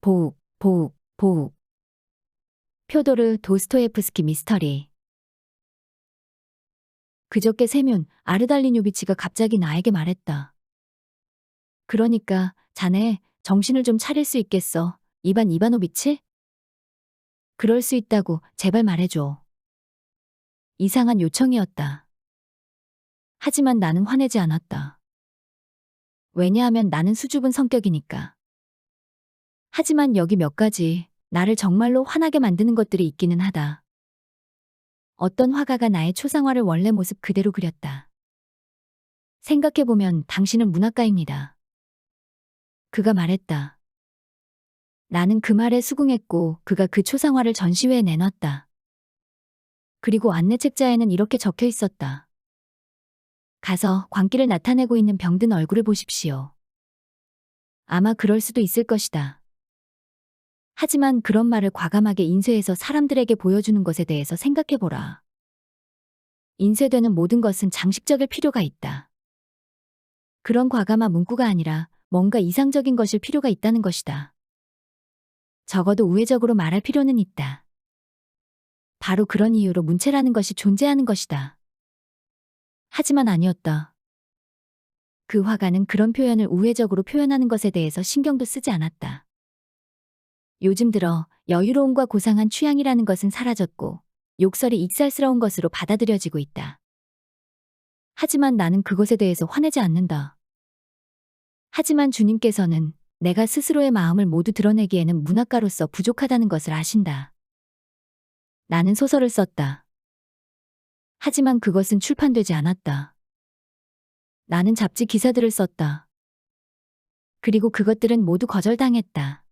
보욱, 보욱, 보욱. 표도르 도스토옙스키 미스터리. 그저께 세뮨 아르달리뇨비치가 갑자기 나에게 말했다. 그러니까 자네 정신을 좀 차릴 수 있겠어, 이반 이바노비치? 그럴 수 있다고 제발 말해줘. 이상한 요청이었다. 하지만 나는 화내지 않았다. 왜냐하면 나는 수줍은 성격이니까. 하지만 여기 몇 가지 나를 정말로 화나게 만드는 것들이 있기는 하다. 어떤 화가가 나의 초상화를 원래 모습 그대로 그렸다. 생각해보면 당신은 문학가입니다. 그가 말했다. 나는 그 말에 수긍했고 그가 그 초상화를 전시회에 내놨다. 그리고 안내책자에는 이렇게 적혀 있었다. 가서 광기를 나타내고 있는 병든 얼굴을 보십시오. 아마 그럴 수도 있을 것이다. 하지만 그런 말을 과감하게 인쇄해서 사람들에게 보여주는 것에 대해서 생각해보라. 인쇄되는 모든 것은 장식적일 필요가 있다. 그런 과감한 문구가 아니라 뭔가 이상적인 것일 필요가 있다는 것이다. 적어도 우회적으로 말할 필요는 있다. 바로 그런 이유로 문체라는 것이 존재하는 것이다. 하지만 아니었다. 그 화가는 그런 표현을 우회적으로 표현하는 것에 대해서 신경도 쓰지 않았다. 요즘 들어 여유로움과 고상한 취향이라는 것은 사라졌고 욕설이 익살스러운 것으로 받아들여지고 있다. 하지만 나는 그것에 대해서 화내지 않는다. 하지만 주님께서는 내가 스스로의 마음을 모두 드러내기에는 문학가로서 부족하다는 것을 아신다. 나는 소설을 썼다. 하지만 그것은 출판되지 않았다. 나는 잡지 기사들을 썼다. 그리고 그것들은 모두 거절당했다.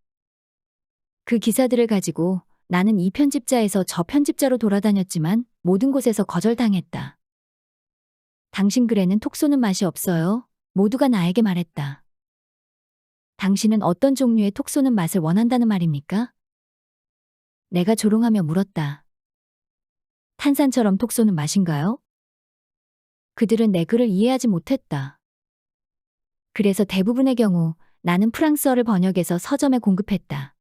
그 기사들을 가지고 나는 이 편집자에서 저 편집자로 돌아다녔지만 모든 곳에서 거절당했다. 당신 글에는 톡 쏘는 맛이 없어요. 모두가 나에게 말했다. 당신은 어떤 종류의 톡 쏘는 맛을 원한다는 말입니까? 내가 조롱하며 물었다. 탄산처럼 톡 쏘는 맛인가요? 그들은 내 글을 이해하지 못했다. 그래서 대부분의 경우 나는 프랑스어를 번역해서 서점에 공급했다.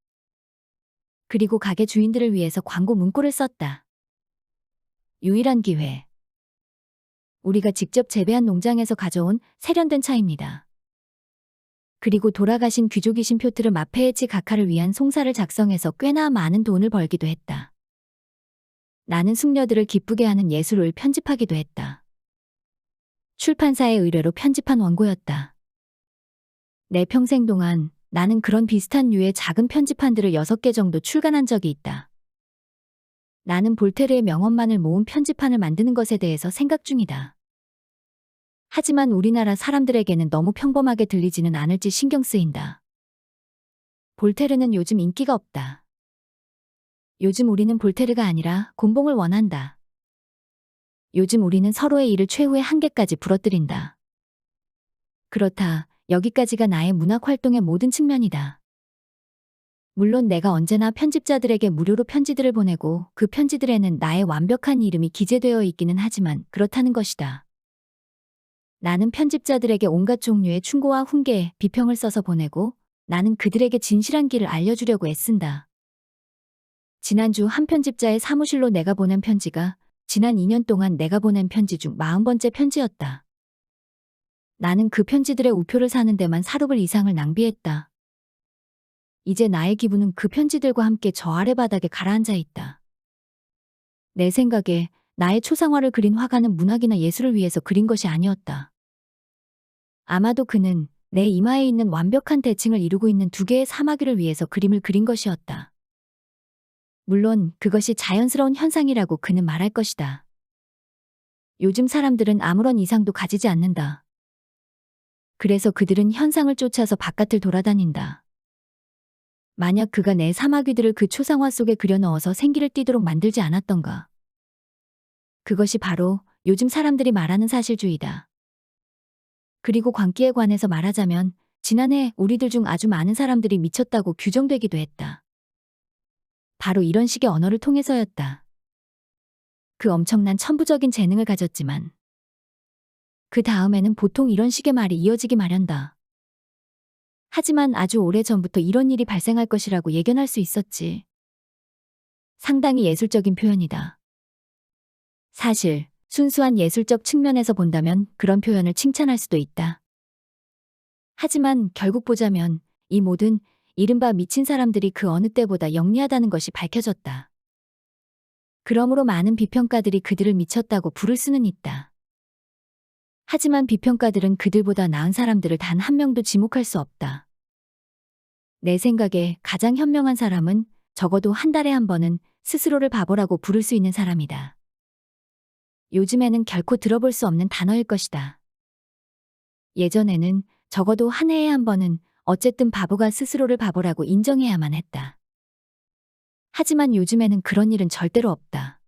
그리고 가게 주인들을 위해서 광고 문구를 썼다. 유일한 기회. 우리가 직접 재배한 농장에서 가져온 세련된 차입니다. 그리고 돌아가신 귀족이신 표트르 마페에치 가카를 위한 송사를 작성해서 꽤나 많은 돈을 벌기도 했다. 나는 숙녀들을 기쁘게 하는 예술을 편집하기도 했다. 출판사의 의뢰로 편집한 원고였다. 내 평생 동안 나는 그런 비슷한 류의 작은 편집판들을 6개 정도 출간한 적이 있다. 나는 볼테르의 명언만을 모은 편집판을 만드는 것에 대해서 생각 중이다. 하지만 우리나라 사람들에게는 너무 평범하게 들리지는 않을지 신경 쓰인다. 볼테르는 요즘 인기가 없다. 요즘 우리는 볼테르가 아니라 곤봉을 원한다. 요즘 우리는 서로의 일을 최후의 한계까지 부러뜨린다. 그렇다. 여기까지가 나의 문학 활동의 모든 측면이다. 물론 내가 언제나 편집자들에게 무료로 편지들을 보내고 그 편지들에는 나의 완벽한 이름이 기재되어 있기는 하지만 그렇다는 것이다. 나는 편집자들에게 온갖 종류의 충고와 훈계, 비평을 써서 보내고 나는 그들에게 진실한 길을 알려주려고 애쓴다. 지난주 한 편집자의 사무실로 내가 보낸 편지가 지난 2년 동안 내가 보낸 편지 중 40번째 편지였다. 나는 그 편지들의 우표를 사는 데만 4루블 이상을 낭비했다. 이제 나의 기분은 그 편지들과 함께 저 아래 바닥에 가라앉아 있다. 내 생각에 나의 초상화를 그린 화가는 문학이나 예술을 위해서 그린 것이 아니었다. 아마도 그는 내 이마에 있는 완벽한 대칭을 이루고 있는 2개의 사마귀를 위해서 그림을 그린 것이었다. 물론 그것이 자연스러운 현상이라고 그는 말할 것이다. 요즘 사람들은 아무런 이상도 가지지 않는다. 그래서 그들은 현상을 쫓아서 바깥을 돌아다닌다. 만약 그가 내 사마귀들을 그 초상화 속에 그려 넣어서 생기를 띠도록 만들지 않았던가. 그것이 바로 요즘 사람들이 말하는 사실주의다. 그리고 광기에 관해서 말하자면 지난해 우리들 중 아주 많은 사람들이 미쳤다고 규정되기도 했다. 바로 이런 식의 언어를 통해서였다. 그 엄청난 천부적인 재능을 가졌지만 그 다음에는 보통 이런 식의 말이 이어지기 마련다. 하지만 아주 오래전부터 이런 일이 발생할 것이라고 예견할 수 있었지. 상당히 예술적인 표현이다. 사실, 순수한 예술적 측면에서 본다면 그런 표현을 칭찬할 수도 있다. 하지만 결국 보자면 이 모든 이른바 미친 사람들이 그 어느 때보다 영리하다는 것이 밝혀졌다. 그러므로 많은 비평가들이 그들을 미쳤다고 부를 수는 있다. 하지만 비평가들은 그들보다 나은 사람들을 단 한 명도 지목할 수 없다. 내 생각에 가장 현명한 사람은 적어도 한 달에 한 번은 스스로를 바보라고 부를 수 있는 사람이다. 요즘에는 결코 들어볼 수 없는 단어일 것이다. 예전에는 적어도 한 해에 한 번은 어쨌든 바보가 스스로를 바보라고 인정해야만 했다. 하지만 요즘에는 그런 일은 절대로 없다.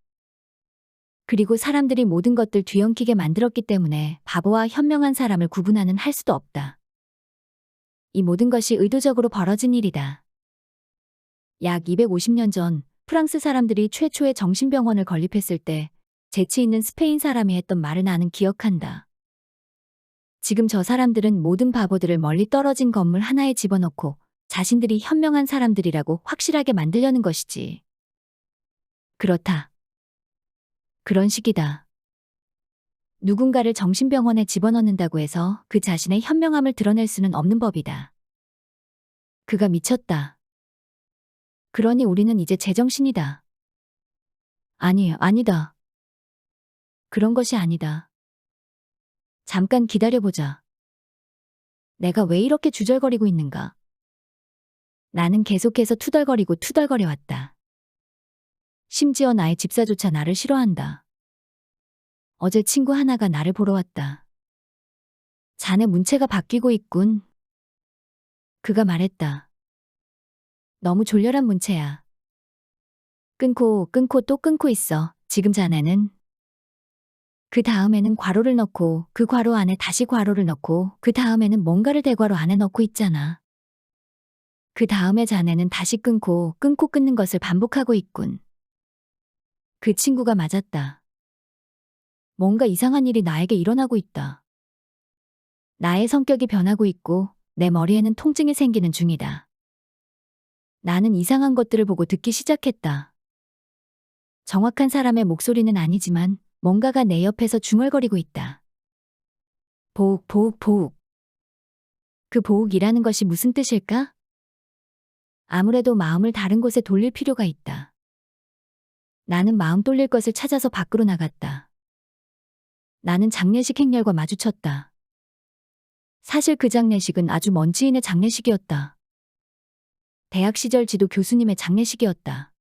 그리고 사람들이 모든 것들 뒤엉키게 만들었기 때문에 바보와 현명한 사람을 구분하는 할 수도 없다. 이 모든 것이 의도적으로 벌어진 일이다. 약 250년 전 프랑스 사람들이 최초의 정신병원을 건립했을 때 재치 있는 스페인 사람이 했던 말을 나는 기억한다. 지금 저 사람들은 모든 바보들을 멀리 떨어진 건물 하나에 집어넣고 자신들이 현명한 사람들이라고 확실하게 만들려는 것이지. 그렇다. 그런 식이다. 누군가를 정신병원에 집어넣는다고 해서 그 자신의 현명함을 드러낼 수는 없는 법이다. 그가 미쳤다. 그러니 우리는 이제 제정신이다. 아니, 아니다. 그런 것이 아니다. 잠깐 기다려보자. 내가 왜 이렇게 주절거리고 있는가? 나는 계속해서 투덜거리고 투덜거려왔다. 심지어 나의 집사조차 나를 싫어한다. 어제 친구 하나가 나를 보러 왔다. 자네 문체가 바뀌고 있군. 그가 말했다. 너무 졸렬한 문체야. 끊고 또 끊고 있어. 지금 자네는. 그 다음에는 괄호를 넣고 그 괄호 안에 다시 괄호를 넣고 그 다음에는 뭔가를 대괄호 안에 넣고 있잖아. 그 다음에 자네는 다시 끊고 끊는 것을 반복하고 있군. 그 친구가 맞았다. 뭔가 이상한 일이 나에게 일어나고 있다. 나의 성격이 변하고 있고 내 머리에는 통증이 생기는 중이다. 나는 이상한 것들을 보고 듣기 시작했다. 정확한 사람의 목소리는 아니지만 뭔가가 내 옆에서 중얼거리고 있다. 보욱, 보욱, 보욱. 그 보욱이라는 것이 무슨 뜻일까? 아무래도 마음을 다른 곳에 돌릴 필요가 있다. 나는 마음 돌릴 것을 찾아서 밖으로 나갔다. 나는 장례식 행렬과 마주쳤다. 사실 그 장례식은 아주 먼 지인의 장례식이었다. 대학 시절 지도 교수님의 장례식이었다.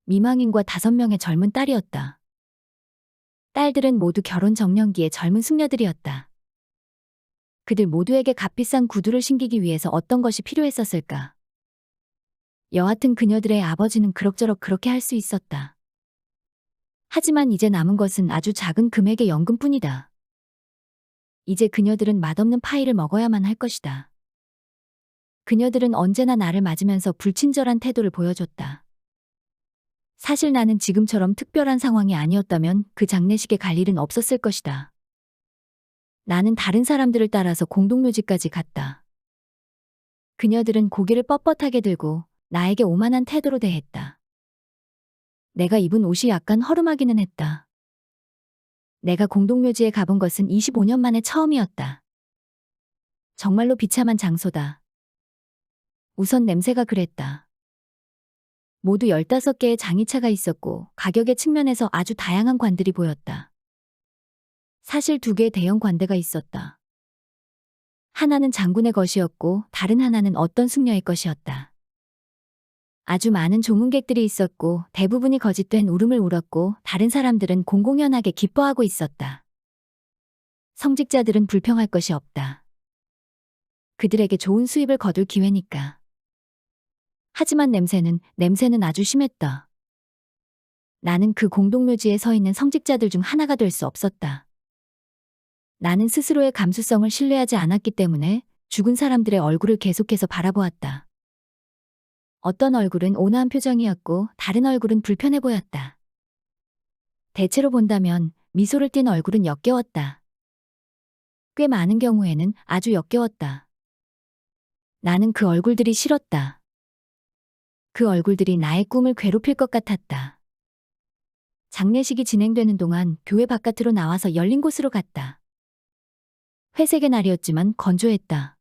미망인과 5명의 젊은 딸이었다. 딸들은 모두 결혼 정년기의 젊은 숙녀들이었다. 그들 모두에게 값비싼 구두를 신기기 위해서 어떤 것이 필요했었을까? 여하튼 그녀들의 아버지는 그럭저럭 그렇게 할 수 있었다. 하지만 이제 남은 것은 아주 작은 금액의 연금뿐이다. 이제 그녀들은 맛없는 파이를 먹어야만 할 것이다. 그녀들은 언제나 나를 맞으면서 불친절한 태도를 보여줬다. 사실 나는 지금처럼 특별한 상황이 아니었다면 그 장례식에 갈 일은 없었을 것이다. 나는 다른 사람들을 따라서 공동묘지까지 갔다. 그녀들은 고개를 뻣뻣하게 들고 나에게 오만한 태도로 대했다. 내가 입은 옷이 약간 허름하기는 했다. 내가 공동묘지에 가본 것은 25년 만에 처음이었다. 정말로 비참한 장소다. 우선 냄새가 그랬다. 모두 15개의 장의차가 있었고 가격의 측면에서 아주 다양한 관들이 보였다. 사실 2개의 대형 관대가 있었다. 하나는 장군의 것이었고 다른 하나는 어떤 숙녀의 것이었다. 아주 많은 조문객들이 있었고 대부분이 거짓된 울음을 울었고 다른 사람들은 공공연하게 기뻐하고 있었다. 성직자들은 불평할 것이 없다. 그들에게 좋은 수입을 거둘 기회니까. 하지만 냄새는 아주 심했다. 나는 그 공동묘지에 서 있는 성직자들 중 하나가 될 수 없었다. 나는 스스로의 감수성을 신뢰하지 않았기 때문에 죽은 사람들의 얼굴을 계속해서 바라보았다. 어떤 얼굴은 온화한 표정이었고 다른 얼굴은 불편해 보였다. 대체로 본다면 미소를 띤 얼굴은 역겨웠다. 꽤 많은 경우에는 아주 역겨웠다. 나는 그 얼굴들이 싫었다. 그 얼굴들이 나의 꿈을 괴롭힐 것 같았다. 장례식이 진행되는 동안 교회 바깥으로 나와서 열린 곳으로 갔다. 회색의 날이었지만 건조했다.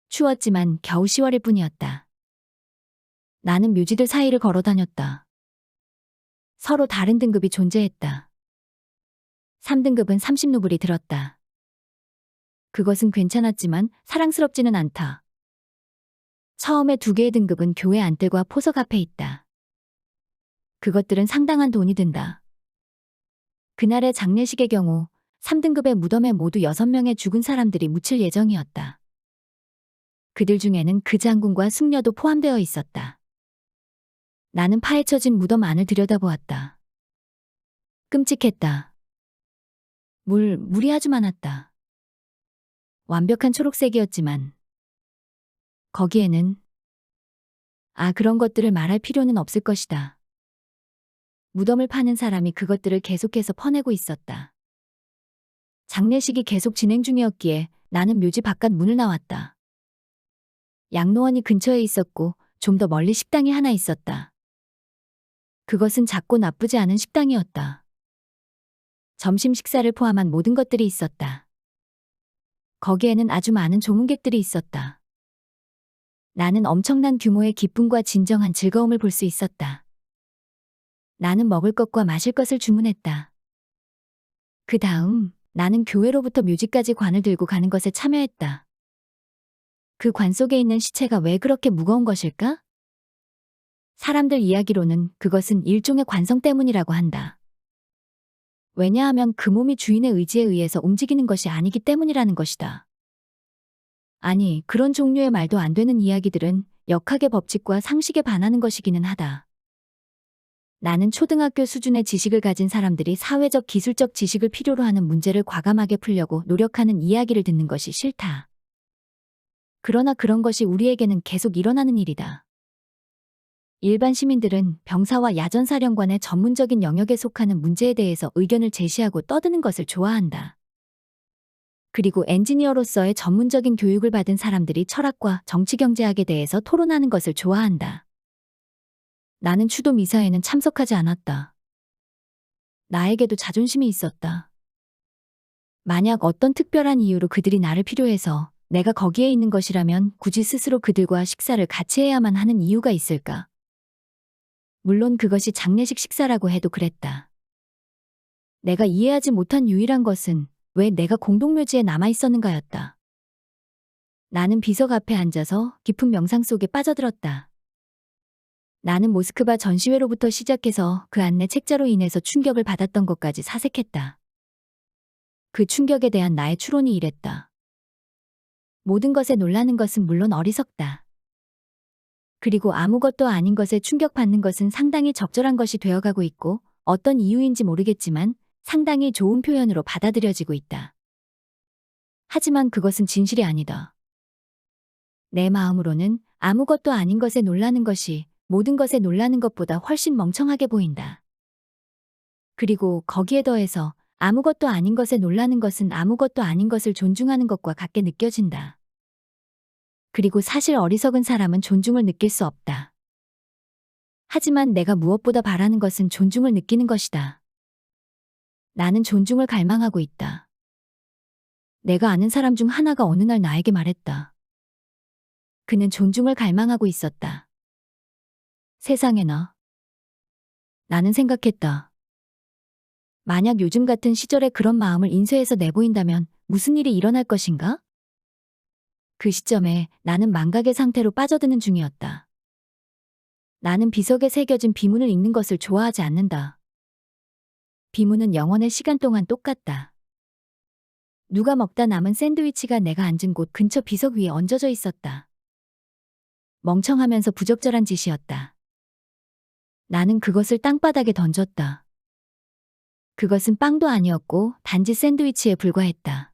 추웠지만 겨우 10월일 뿐이었다. 나는 묘지들 사이를 걸어 다녔다. 서로 다른 등급이 존재했다. 3등급은 30루블이 들었다. 그것은 괜찮았지만 사랑스럽지는 않다. 처음에 2개의 등급은 교회 안뜰과 포석 앞에 있다. 그것들은 상당한 돈이 든다. 그날의 장례식의 경우 3등급의 무덤에 모두 6명의 죽은 사람들이 묻힐 예정이었다. 그들 중에는 그 장군과 숙녀도 포함되어 있었다. 나는 파헤쳐진 무덤 안을 들여다보았다. 끔찍했다. 물이 아주 많았다. 완벽한 초록색이었지만 거기에는 그런 것들을 말할 필요는 없을 것이다. 무덤을 파는 사람이 그것들을 계속해서 퍼내고 있었다. 장례식이 계속 진행 중이었기에 나는 묘지 바깥 문을 나왔다. 양로원이 근처에 있었고 좀 더 멀리 식당이 하나 있었다. 그것은 작고 나쁘지 않은 식당이었다. 점심 식사를 포함한 모든 것들이 있었다. 거기에는 아주 많은 조문객들이 있었다. 나는 엄청난 규모의 기쁨과 진정한 즐거움을 볼 수 있었다. 나는 먹을 것과 마실 것을 주문했다. 그 다음 나는 교회로부터 묘지까지 관을 들고 가는 것에 참여했다. 그 관 속에 있는 시체가 왜 그렇게 무거운 것일까? 사람들 이야기로는 그것은 일종의 관성 때문이라고 한다. 왜냐하면 그 몸이 주인의 의지에 의해서 움직이는 것이 아니기 때문이라는 것이다. 아니, 그런 종류의 말도 안 되는 이야기들은 역학의 법칙과 상식에 반하는 것이기는 하다. 나는 초등학교 수준의 지식을 가진 사람들이 사회적 기술적 지식을 필요로 하는 문제를 과감하게 풀려고 노력하는 이야기를 듣는 것이 싫다. 그러나 그런 것이 우리에게는 계속 일어나는 일이다. 일반 시민들은 병사와 야전사령관의 전문적인 영역에 속하는 문제에 대해서 의견을 제시하고 떠드는 것을 좋아한다. 그리고 엔지니어로서의 전문적인 교육을 받은 사람들이 철학과 정치경제학에 대해서 토론하는 것을 좋아한다. 나는 추도 미사에는 참석하지 않았다. 나에게도 자존심이 있었다. 만약 어떤 특별한 이유로 그들이 나를 필요해서 내가 거기에 있는 것이라면 굳이 스스로 그들과 식사를 같이 해야만 하는 이유가 있을까? 물론 그것이 장례식 식사라고 해도 그랬다. 내가 이해하지 못한 유일한 것은 왜 내가 공동묘지에 남아있었는가였다. 나는 비석 앞에 앉아서 깊은 명상 속에 빠져들었다. 나는 모스크바 전시회로부터 시작해서 그 안내 책자로 인해서 충격을 받았던 것까지 사색했다. 그 충격에 대한 나의 추론이 이랬다. 모든 것에 놀라는 것은 물론 어리석다. 그리고 아무것도 아닌 것에 충격받는 것은 상당히 적절한 것이 되어가고 있고 어떤 이유인지 모르겠지만 상당히 좋은 표현으로 받아들여지고 있다. 하지만 그것은 진실이 아니다. 내 마음으로는 아무것도 아닌 것에 놀라는 것이 모든 것에 놀라는 것보다 훨씬 멍청하게 보인다. 그리고 거기에 더해서 아무것도 아닌 것에 놀라는 것은 아무것도 아닌 것을 존중하는 것과 같게 느껴진다. 그리고 사실 어리석은 사람은 존중을 느낄 수 없다. 하지만 내가 무엇보다 바라는 것은 존중을 느끼는 것이다. 나는 존중을 갈망하고 있다. 내가 아는 사람 중 하나가 어느 날 나에게 말했다. 그는 존중을 갈망하고 있었다. 세상에나. 나는 생각했다. 만약 요즘 같은 시절에 그런 마음을 인쇄해서 내보인다면 무슨 일이 일어날 것인가? 그 시점에 나는 망각의 상태로 빠져드는 중이었다. 나는 비석에 새겨진 비문을 읽는 것을 좋아하지 않는다. 비문은 영원의 시간 동안 똑같다. 누가 먹다 남은 샌드위치가 내가 앉은 곳 근처 비석 위에 얹어져 있었다. 멍청하면서 부적절한 짓이었다. 나는 그것을 땅바닥에 던졌다. 그것은 빵도 아니었고 단지 샌드위치에 불과했다.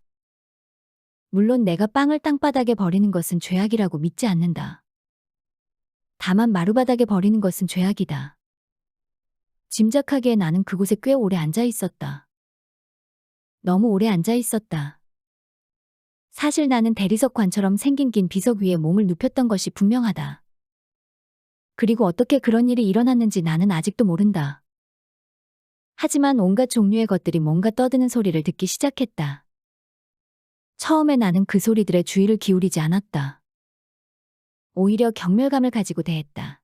물론 내가 빵을 땅바닥에 버리는 것은 죄악이라고 믿지 않는다. 다만 마루바닥에 버리는 것은 죄악이다. 짐작하기에 나는 그곳에 꽤 오래 앉아 있었다. 너무 오래 앉아 있었다. 사실 나는 대리석관처럼 생긴 긴 비석 위에 몸을 눕혔던 것이 분명하다. 그리고 어떻게 그런 일이 일어났는지 나는 아직도 모른다. 하지만 온갖 종류의 것들이 뭔가 떠드는 소리를 듣기 시작했다. 처음에 나는 그 소리들에 주의를 기울이지 않았다. 오히려 경멸감을 가지고 대했다.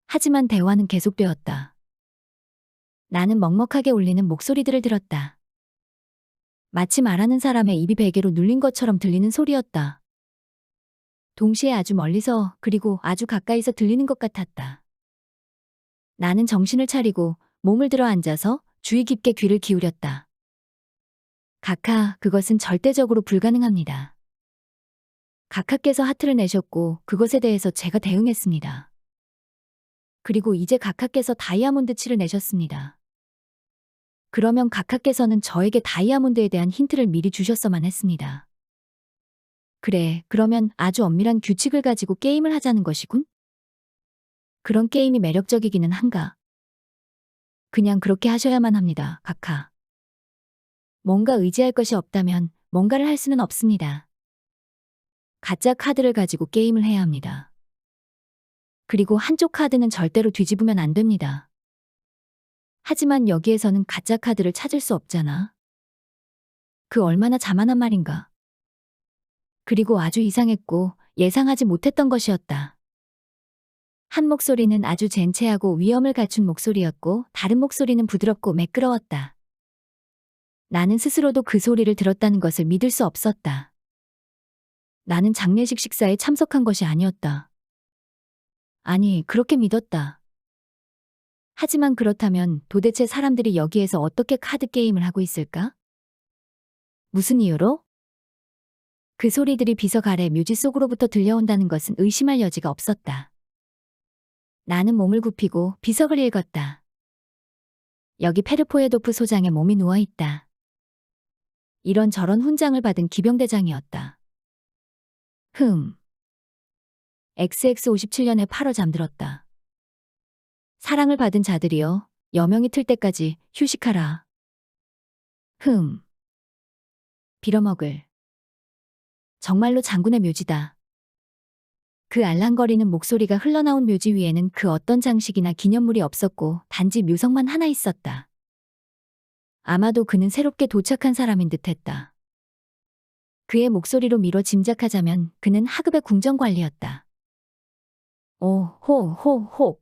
하지만 대화는 계속되었다. 나는 먹먹하게 울리는 목소리들을 들었다. 마치 말하는 사람의 입이 베개로 눌린 것처럼 들리는 소리였다. 동시에 아주 멀리서 그리고 아주 가까이서 들리는 것 같았다. 나는 정신을 차리고 몸을 들어 앉아서 주의 깊게 귀를 기울였다. 각하, 그것은 절대적으로 불가능합니다. 각하께서 하트를 내셨고 그것에 대해서 제가 대응했습니다. 그리고 이제 각하께서 다이아몬드 칠을 내셨습니다. 그러면 각하께서는 저에게 다이아몬드에 대한 힌트를 미리 주셨어만 했습니다. 그래, 그러면 아주 엄밀한 규칙을 가지고 게임을 하자는 것이군? 그런 게임이 매력적이기는 한가? 그냥 그렇게 하셔야만 합니다, 각하. 뭔가 의지할 것이 없다면 뭔가를 할 수는 없습니다. 가짜 카드를 가지고 게임을 해야 합니다. 그리고 한쪽 카드는 절대로 뒤집으면 안 됩니다. 하지만 여기에서는 가짜 카드를 찾을 수 없잖아. 그 얼마나 자만한 말인가. 그리고 아주 이상했고 예상하지 못했던 것이었다. 한 목소리는 아주 젠체하고 위엄을 갖춘 목소리였고 다른 목소리는 부드럽고 매끄러웠다. 나는 스스로도 그 소리를 들었다는 것을 믿을 수 없었다. 나는 장례식 식사에 참석한 것이 아니었다. 아니, 그렇게 믿었다. 하지만 그렇다면 도대체 사람들이 여기에서 어떻게 카드 게임을 하고 있을까? 무슨 이유로? 그 소리들이 비석 아래 묘지 속으로부터 들려온다는 것은 의심할 여지가 없었다. 나는 몸을 굽히고 비석을 읽었다. 여기 페르포에도프 소장의 몸이 누워있다. 이런저런 훈장을 받은 기병대장이었다. XX57년에 8월 잠들었다. 사랑을 받은 자들이여, 여명이 틀 때까지 휴식하라. 빌어먹을. 정말로 장군의 묘지다. 그 알랑거리는 목소리가 흘러나온 묘지 위에는 그 어떤 장식이나 기념물이 없었고 단지 묘석만 하나 있었다. 아마도 그는 새롭게 도착한 사람인 듯했다. 그의 목소리로 미뤄 짐작하자면 그는 하급의 궁정관리였다. 호.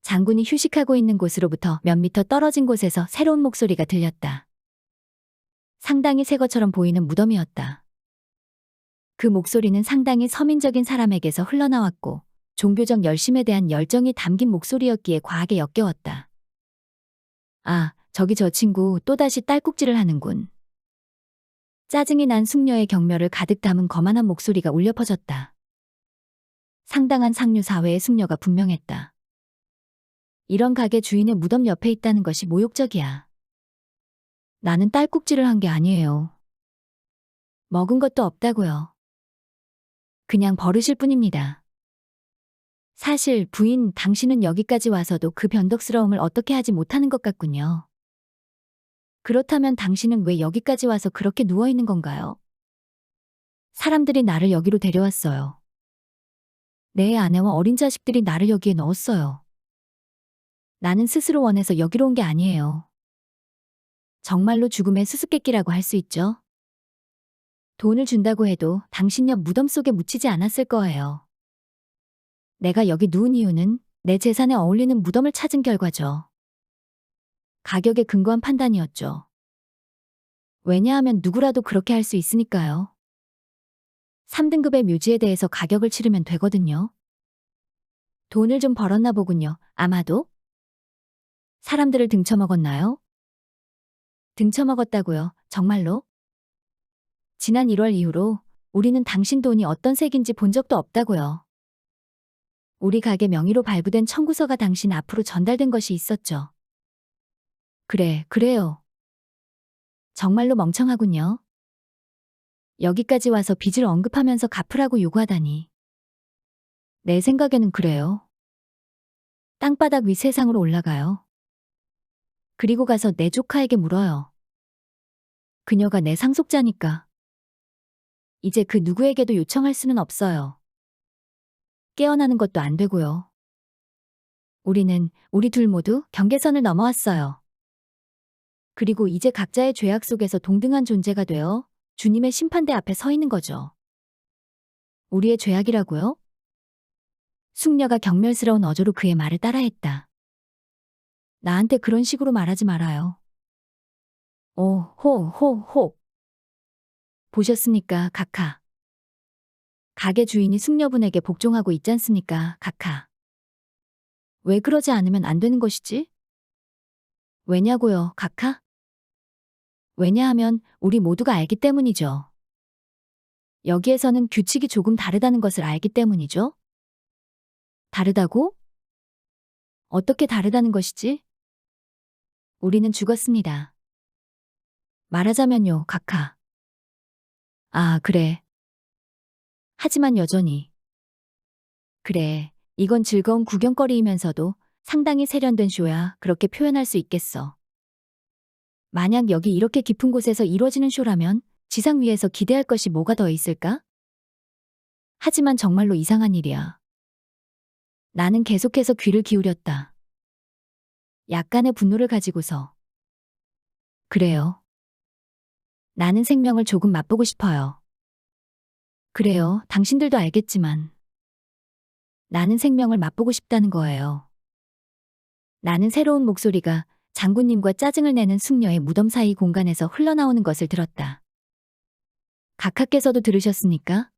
장군이 휴식하고 있는 곳으로부터 몇 미터 떨어진 곳에서 새로운 목소리가 들렸다. 상당히 새 것처럼 보이는 무덤이었다. 그 목소리는 상당히 서민적인 사람에게서 흘러나왔고 종교적 열심에 대한 열정이 담긴 목소리였기에 과하게 역겨웠다. 아, 저기 저 친구 또다시 딸꾹질을 하는군. 짜증이 난 숙녀의 경멸을 가득 담은 거만한 목소리가 울려 퍼졌다. 상당한 상류 사회의 숙녀가 분명했다. 이런 가게 주인의 무덤 옆에 있다는 것이 모욕적이야. 나는 딸꾹질을 한 게 아니에요. 먹은 것도 없다고요. 그냥 버릇일 뿐입니다. 사실 부인, 당신은 여기까지 와서도 그 변덕스러움을 어떻게 하지 못하는 것 같군요. 그렇다면 당신은 왜 여기까지 와서 그렇게 누워있는 건가요? 사람들이 나를 여기로 데려왔어요. 내 아내와 어린 자식들이 나를 여기에 넣었어요. 나는 스스로 원해서 여기로 온 게 아니에요. 정말로 죽음의 수수께끼라고 할 수 있죠? 돈을 준다고 해도 당신 옆 무덤 속에 묻히지 않았을 거예요. 내가 여기 누운 이유는 내 재산에 어울리는 무덤을 찾은 결과죠. 가격에 근거한 판단이었죠. 왜냐하면 누구라도 그렇게 할 수 있으니까요. 3등급의 묘지에 대해서 가격을 치르면 되거든요. 돈을 좀 벌었나 보군요. 아마도? 사람들을 등쳐먹었나요? 등쳐먹었다고요. 정말로? 지난 1월 이후로 우리는 당신 돈이 어떤 색인지 본 적도 없다고요. 우리 가게 명의로 발부된 청구서가 당신 앞으로 전달된 것이 있었죠. 그래요. 정말로 멍청하군요. 여기까지 와서 빚을 언급하면서 갚으라고 요구하다니. 내 생각에는 그래요. 땅바닥 위 세상으로 올라가요. 그리고 가서 내 조카에게 물어요. 그녀가 내 상속자니까. 이제 그 누구에게도 요청할 수는 없어요. 깨어나는 것도 안 되고요. 우리 둘 모두 경계선을 넘어왔어요. 그리고 이제 각자의 죄악 속에서 동등한 존재가 되어 주님의 심판대 앞에 서 있는 거죠. 우리의 죄악이라고요? 숙녀가 경멸스러운 어조로 그의 말을 따라했다. 나한테 그런 식으로 말하지 말아요. 호. 보셨습니까, 카카. 가게 주인이 숙녀분에게 복종하고 있잖습니까, 카카. 왜 그러지 않으면 안 되는 것이지? 왜냐고요, 카카? 왜냐하면 우리 모두가 알기 때문이죠. 여기에서는 규칙이 조금 다르다는 것을 알기 때문이죠. 다르다고? 어떻게 다르다는 것이지? 우리는 죽었습니다. 말하자면요, 카카. 아, 그래. 하지만 여전히. 그래, 이건 즐거운 구경거리이면서도 상당히 세련된 쇼야. 그렇게 표현할 수 있겠어. 만약 여기 이렇게 깊은 곳에서 이루어지는 쇼라면 지상 위에서 기대할 것이 뭐가 더 있을까? 하지만 정말로 이상한 일이야. 나는 계속해서 귀를 기울였다. 약간의 분노를 가지고서. 그래요. 나는 생명을 조금 맛보고 싶어요. 그래요, 당신들도 알겠지만. 나는 생명을 맛보고 싶다는 거예요. 나는 새로운 목소리가 장군님과 짜증을 내는 숙녀의 무덤 사이 공간에서 흘러나오는 것을 들었다. 각하께서도 들으셨습니까?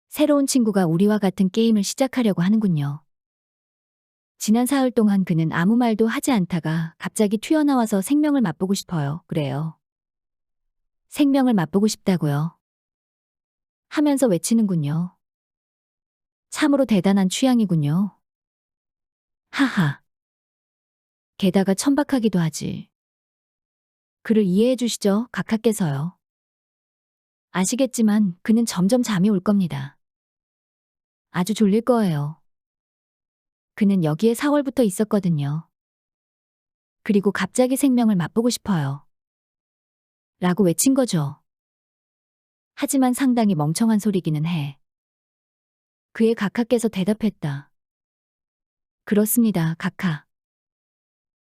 새로운 친구가 우리와 같은 게임을 시작하려고 하는군요. 지난 사흘 동안 그는 아무 말도 하지 않다가 갑자기 튀어나와서 생명을 맛보고 싶어요. 그래요. 생명을 맛보고 싶다고요. 하면서 외치는군요. 참으로 대단한 취향이군요. 하하. 게다가 천박하기도 하지. 그를 이해해 주시죠, 각하께서요. 아시겠지만 그는 점점 잠이 올 겁니다. 아주 졸릴 거예요. 그는 여기에 4월부터 있었거든요. 그리고 갑자기 생명을 맛보고 싶어요. 라고 외친 거죠. 하지만 상당히 멍청한 소리기는 해. 그의 각하께서 대답했다. 그렇습니다, 각하.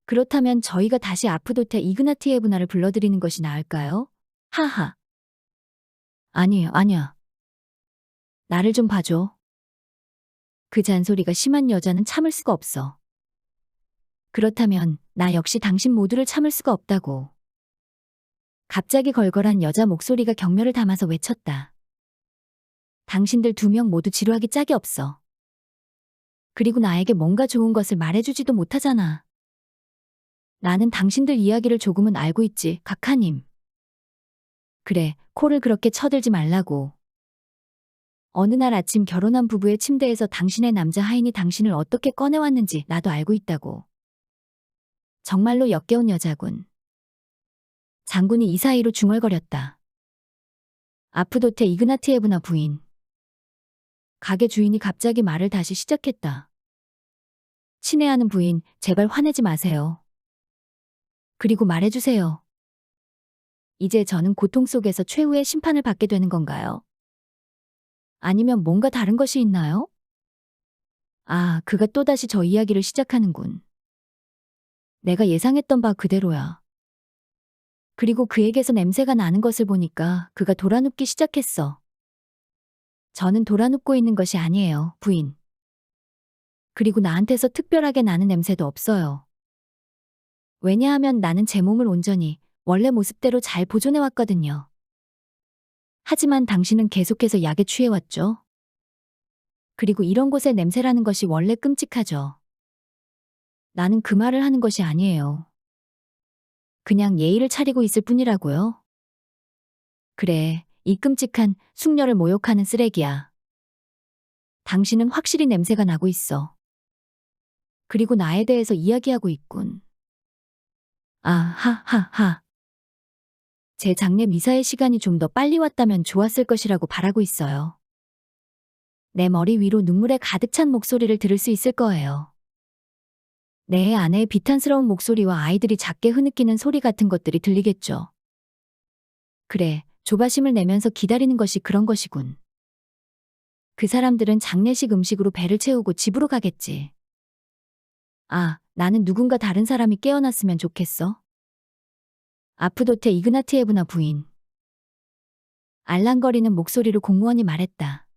그렇다면 저희가 다시 아프도테 이그나티에브나를 불러드리는 것이 나을까요? 하하. 아니야. 나를 좀 봐줘. 그 잔소리가 심한 여자는 참을 수가 없어. 그렇다면 나 역시 당신 모두를 참을 수가 없다고. 갑자기 걸걸한 여자 목소리가 경멸을 담아서 외쳤다. 당신들 2명 모두 지루하기 짝이 없어. 그리고 나에게 뭔가 좋은 것을 말해주지도 못하잖아. 나는 당신들 이야기를 조금은 알고 있지, 각하님. 그래, 코를 그렇게 쳐들지 말라고. 어느 날 아침 결혼한 부부의 침대에서 당신의 남자 하인이 당신을 어떻게 꺼내왔는지 나도 알고 있다고. 정말로 역겨운 여자군. 장군이 이 사이로 중얼거렸다. 아프도테 이그나티에브나 부인. 가게 주인이 갑자기 말을 다시 시작했다. 친애하는 부인, 제발 화내지 마세요. 그리고 말해주세요. 이제 저는 고통 속에서 최후의 심판을 받게 되는 건가요? 아니면 뭔가 다른 것이 있나요? 아, 그가 또다시 저 이야기를 시작하는군. 내가 예상했던 바 그대로야. 그리고 그에게서 냄새가 나는 것을 보니까 그가 돌아눕기 시작했어. 저는 돌아눕고 있는 것이 아니에요, 부인. 그리고 나한테서 특별하게 나는 냄새도 없어요. 왜냐하면 나는 제 몸을 온전히 원래 모습대로 잘 보존해왔거든요. 하지만 당신은 계속해서 약에 취해왔죠? 그리고 이런 곳의 냄새라는 것이 원래 끔찍하죠. 나는 그 말을 하는 것이 아니에요. 그냥 예의를 차리고 있을 뿐이라고요. 그래, 이 끔찍한 숙녀를 모욕하는 쓰레기야. 당신은 확실히 냄새가 나고 있어. 그리고 나에 대해서 이야기하고 있군. 하하하. 제 장례 미사의 시간이 좀 더 빨리 왔다면 좋았을 것이라고 바라고 있어요. 내 머리 위로 눈물에 가득 찬 목소리를 들을 수 있을 거예요. 내 아내의 비탄스러운 목소리와 아이들이 작게 흐느끼는 소리 같은 것들이 들리겠죠. 그래, 조바심을 내면서 기다리는 것이 그런 것이군. 그 사람들은 장례식 음식으로 배를 채우고 집으로 가겠지. 아, 나는 누군가 다른 사람이 깨어났으면 좋겠어. 아프도테 이그나티에브나 부인. 알랑거리는 목소리로 공무원이 말했다.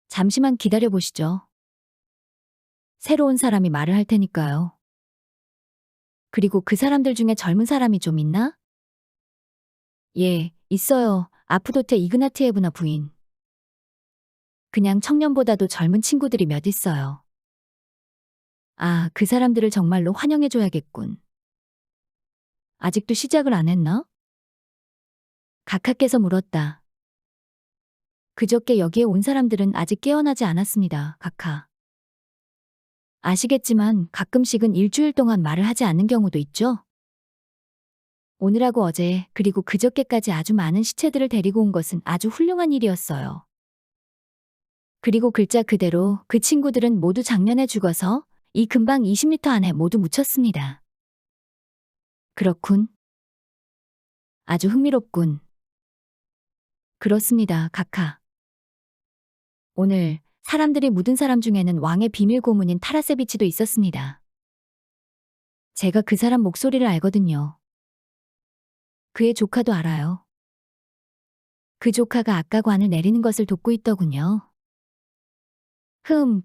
잠시만 기다려보시죠. 새로운 사람이 말을 할 테니까요. 그리고 그 사람들 중에 젊은 사람이 좀 있나? 예, 있어요. 아프도테 이그나티에브나 부인. 그냥 청년보다도 젊은 친구들이 몇 있어요. 아, 그 사람들을 정말로 환영해줘야겠군. 아직도 시작을 안 했나? 각하께서 물었다. 그저께 여기에 온 사람들은 아직 깨어나지 않았습니다, 각하. 아시겠지만 가끔씩은 일주일 동안 말을 하지 않는 경우도 있죠? 오늘하고 어제 그리고 그저께까지 아주 많은 시체들을 데리고 온 것은 아주 훌륭한 일이었어요. 그리고 글자 그대로 그 친구들은 모두 작년에 죽어서 이 근방 20m 안에 모두 묻혔습니다. 그렇군. 아주 흥미롭군. 그렇습니다, 각하. 오늘 사람들이 묻은 사람 중에는 왕의 비밀 고문인 타라세비치도 있었습니다. 제가 그 사람 목소리를 알거든요. 그의 조카도 알아요. 그 조카가 아까 관을 내리는 것을 돕고 있더군요.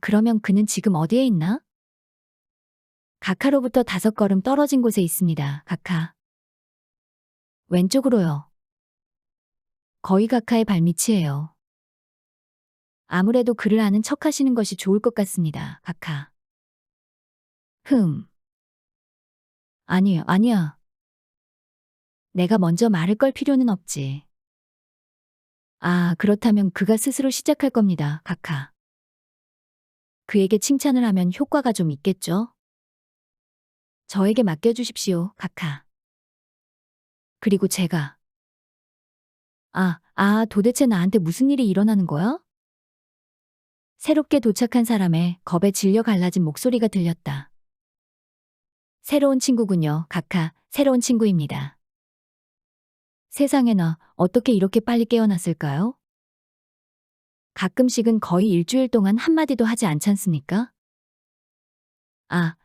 그러면 그는 지금 어디에 있나? 각하로부터 5걸음 떨어진 곳에 있습니다, 각하. 왼쪽으로요. 거의 각하의 발밑이에요. 아무래도 그를 아는 척 하시는 것이 좋을 것 같습니다, 각하. 아니야. 내가 먼저 말을 걸 필요는 없지. 아, 그렇다면 그가 스스로 시작할 겁니다, 각하. 그에게 칭찬을 하면 효과가 좀 있겠죠? 저에게 맡겨주십시오, 각하. 그리고 제가. 도대체 나한테 무슨 일이 일어나는 거야? 새롭게 도착한 사람의 겁에 질려 갈라진 목소리가 들렸다. 새로운 친구군요, 각하. 새로운 친구입니다. 세상에나 어떻게 이렇게 빨리 깨어났을까요? 가끔씩은 거의 일주일 동안 한마디도 하지 않잖습니까?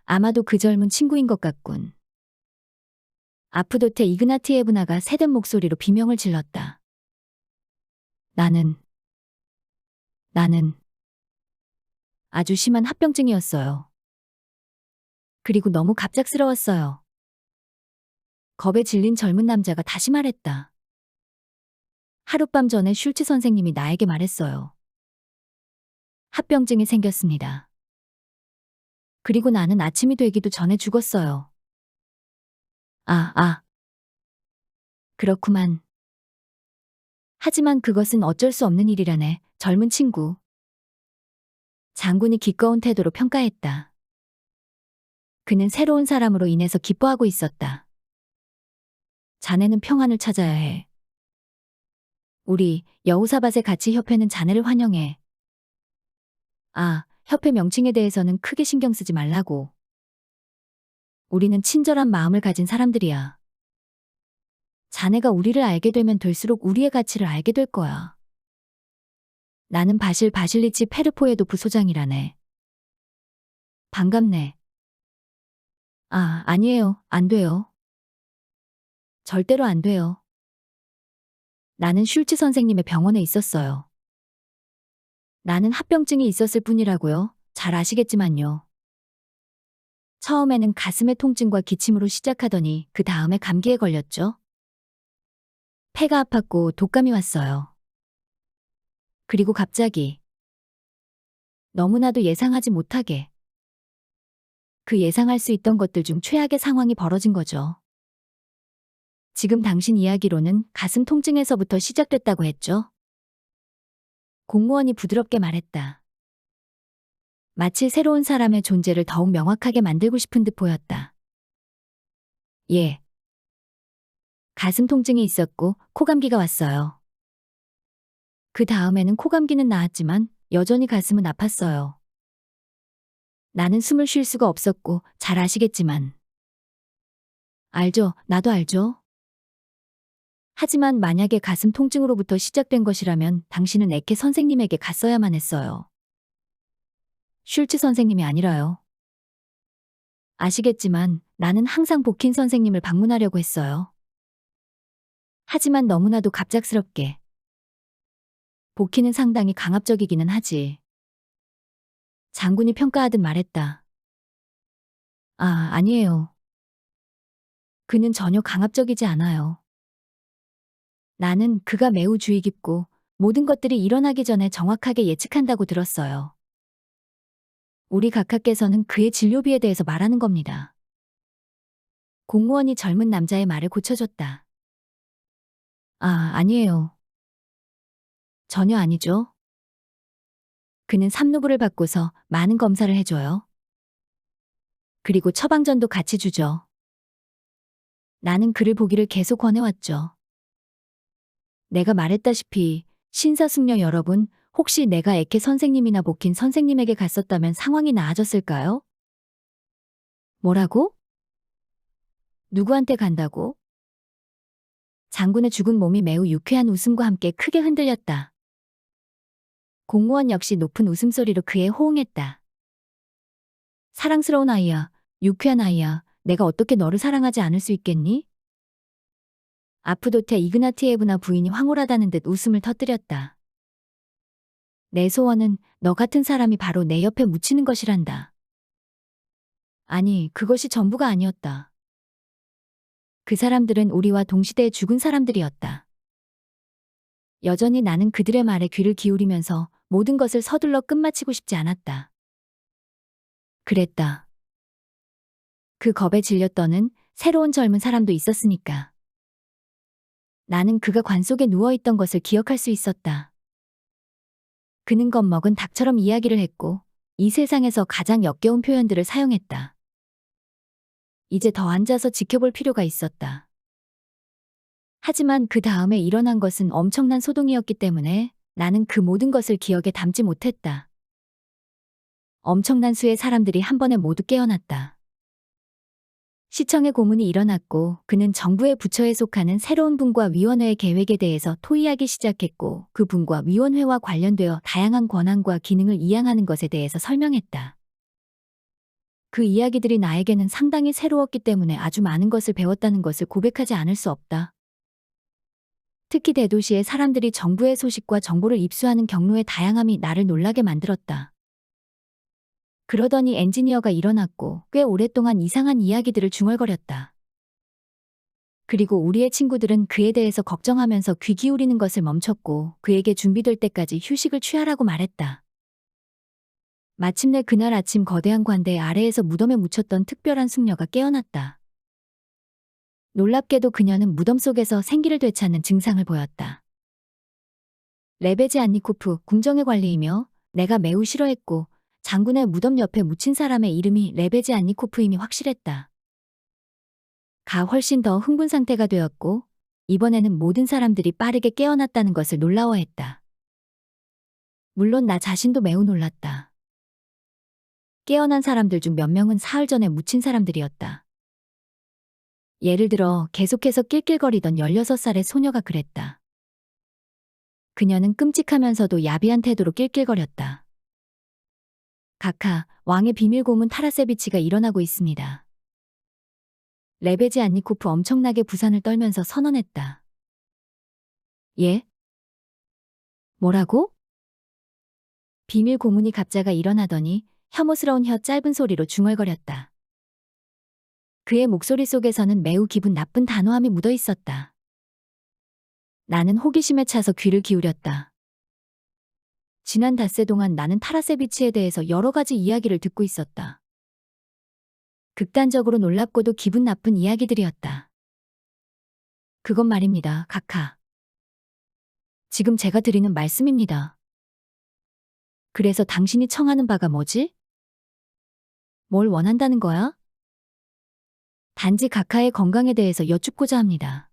아마도 그 젊은 친구인 것 같군. 아프도테 이그나티에브나가 새된 목소리로 비명을 질렀다. 나는 아주 심한 합병증이었어요. 그리고 너무 갑작스러웠어요. 겁에 질린 젊은 남자가 다시 말했다. 하룻밤 전에 슐츠 선생님이 나에게 말했어요. 합병증이 생겼습니다. 그리고 나는 아침이 되기도 전에 죽었어요. 그렇구만. 하지만 그것은 어쩔 수 없는 일이라네, 젊은 친구. 장군이 기꺼운 태도로 평가했다. 그는 새로운 사람으로 인해서 기뻐하고 있었다. 자네는 평안을 찾아야 해. 우리 여우사밧의 가치 협회는 자네를 환영해. 협회 명칭에 대해서는 크게 신경 쓰지 말라고. 우리는 친절한 마음을 가진 사람들이야. 자네가 우리를 알게 되면 될수록 우리의 가치를 알게 될 거야. 나는 바실리치 페르포에도 부소장이라네. 반갑네. 아니에요. 안 돼요. 절대로 안 돼요. 나는 슐츠 선생님의 병원에 있었어요. 나는 합병증이 있었을 뿐이라고요. 잘 아시겠지만요. 처음에는 가슴의 통증과 기침으로 시작하더니 그 다음에 감기에 걸렸죠. 폐가 아팠고 독감이 왔어요. 그리고 갑자기 너무나도 예상하지 못하게 그 예상할 수 있던 것들 중 최악의 상황이 벌어진 거죠. 지금 당신 이야기로는 가슴 통증에서부터 시작됐다고 했죠? 공무원이 부드럽게 말했다. 마치 새로운 사람의 존재를 더욱 명확하게 만들고 싶은 듯 보였다. 예. 가슴 통증이 있었고 코감기가 왔어요. 그 다음에는 코감기는 나았지만 여전히 가슴은 아팠어요. 나는 숨을 쉴 수가 없었고 잘 아시겠지만. 알죠. 나도 알죠. 하지만 만약에 가슴 통증으로부터 시작된 것이라면 당신은 에케 선생님에게 갔어야만 했어요. 슐츠 선생님이 아니라요. 아시겠지만 나는 항상 보킨 선생님을 방문하려고 했어요. 하지만 너무나도 갑작스럽게. 보킨은 상당히 강압적이기는 하지. 장군이 평가하듯 말했다. 아니에요. 그는 전혀 강압적이지 않아요. 나는 그가 매우 주의 깊고 모든 것들이 일어나기 전에 정확하게 예측한다고 들었어요. 우리 각하께서는 그의 진료비에 대해서 말하는 겁니다. 공무원이 젊은 남자의 말을 고쳐줬다. 아니에요. 전혀 아니죠. 그는 삼루부를 받고서 많은 검사를 해줘요. 그리고 처방전도 같이 주죠. 나는 그를 보기를 계속 권해왔죠. 내가 말했다시피 신사숙녀 여러분, 혹시 내가 에케 선생님이나 보킨 선생님에게 갔었다면 상황이 나아졌을까요? 뭐라고? 누구한테 간다고? 장군의 죽은 몸이 매우 유쾌한 웃음과 함께 크게 흔들렸다. 공무원 역시 높은 웃음소리로 그에 호응했다. 사랑스러운 아이야, 유쾌한 아이야, 내가 어떻게 너를 사랑하지 않을 수 있겠니? 아프도테 이그나티에브나 부인이 황홀하다는 듯 웃음을 터뜨렸다. 내 소원은 너 같은 사람이 바로 내 옆에 묻히는 것이란다. 아니, 그것이 전부가 아니었다. 그 사람들은 우리와 동시대에 죽은 사람들이었다. 여전히 나는 그들의 말에 귀를 기울이면서 모든 것을 서둘러 끝마치고 싶지 않았다. 그랬다. 그 겁에 질려 떠는 새로운 젊은 사람도 있었으니까. 나는 그가 관 속에 누워있던 것을 기억할 수 있었다. 그는 겁먹은 닭처럼 이야기를 했고 이 세상에서 가장 역겨운 표현들을 사용했다. 이제 더 앉아서 지켜볼 필요가 있었다. 하지만 그 다음에 일어난 것은 엄청난 소동이었기 때문에 나는 그 모든 것을 기억에 담지 못했다. 엄청난 수의 사람들이 한 번에 모두 깨어났다. 시청의 고문이 일어났고 그는 정부의 부처에 속하는 새로운 분과 위원회의 계획에 대해서 토의하기 시작했고 그 분과 위원회와 관련되어 다양한 권한과 기능을 이양하는 것에 대해서 설명했다. 그 이야기들이 나에게는 상당히 새로웠기 때문에 아주 많은 것을 배웠다는 것을 고백하지 않을 수 없다. 특히 대도시의 사람들이 정부의 소식과 정보를 입수하는 경로의 다양함이 나를 놀라게 만들었다. 그러더니 엔지니어가 일어났고 꽤 오랫동안 이상한 이야기들을 중얼거렸다. 그리고 우리의 친구들은 그에 대해서 걱정하면서 귀 기울이는 것을 멈췄고 그에게 준비될 때까지 휴식을 취하라고 말했다. 마침내 그날 아침 거대한 관대 아래에서 무덤에 묻혔던 특별한 숙녀가 깨어났다. 놀랍게도 그녀는 무덤 속에서 생기를 되찾는 증상을 보였다. 레베지 안니코프 궁정의 관리이며 내가 매우 싫어했고 장군의 무덤 옆에 묻힌 사람의 이름이 레베지 안니코프임이 확실했다. 가 훨씬 더 흥분 상태가 되었고 이번에는 모든 사람들이 빠르게 깨어났다는 것을 놀라워했다. 물론 나 자신도 매우 놀랐다. 깨어난 사람들 중 몇 명은 사흘 전에 묻힌 사람들이었다. 예를 들어 계속해서 낄낄거리던 16살의 소녀가 그랬다. 그녀는 끔찍하면서도 야비한 태도로 낄낄거렸다. 각하, 왕의 비밀 고문 타라세비치가 일어나고 있습니다. 레베지 안니코프 엄청나게 부산을 떨면서 선언했다. 예? 뭐라고? 비밀 고문이 갑자가 일어나더니 혐오스러운 혀 짧은 소리로 중얼거렸다. 그의 목소리 속에서는 매우 기분 나쁜 단호함이 묻어 있었다. 나는 호기심에 차서 귀를 기울였다. 지난 닷새 동안 나는 타라세비치에 대해서 여러 가지 이야기를 듣고 있었다. 극단적으로 놀랍고도 기분 나쁜 이야기들이었다. 그건 말입니다, 각하. 지금 제가 드리는 말씀입니다. 그래서 당신이 청하는 바가 뭐지? 뭘 원한다는 거야? 단지 각하의 건강에 대해서 여쭙고자 합니다.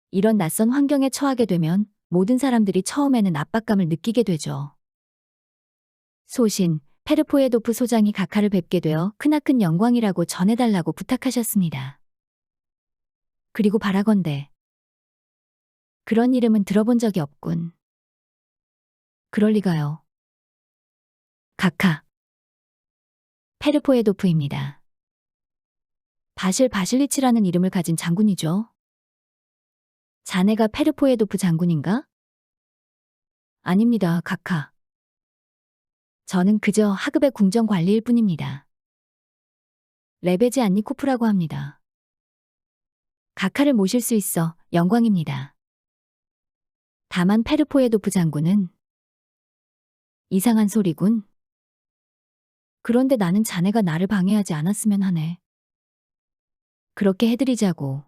이런 낯선 환경에 처하게 되면 모든 사람들이 처음에는 압박감을 느끼게 되죠. 소신, 페르포에도프 소장이 각하를 뵙게 되어 크나큰 영광이라고 전해달라고 부탁하셨습니다. 그리고 바라건대 그런 이름은 들어본 적이 없군. 그럴 리가요. 카카. 페르포에도프입니다. 바실 바실리치라는 이름을 가진 장군이죠. 자네가 페르포에도프 장군인가? 아닙니다, 카카. 저는 그저 하급의 궁정 관리일 뿐입니다. 레베지 안니코프라고 합니다. 카카를 모실 수 있어 영광입니다. 다만 페르포에도프 장군은 이상한 소리군. 그런데 나는 자네가 나를 방해하지 않았으면 하네. 그렇게 해드리자고.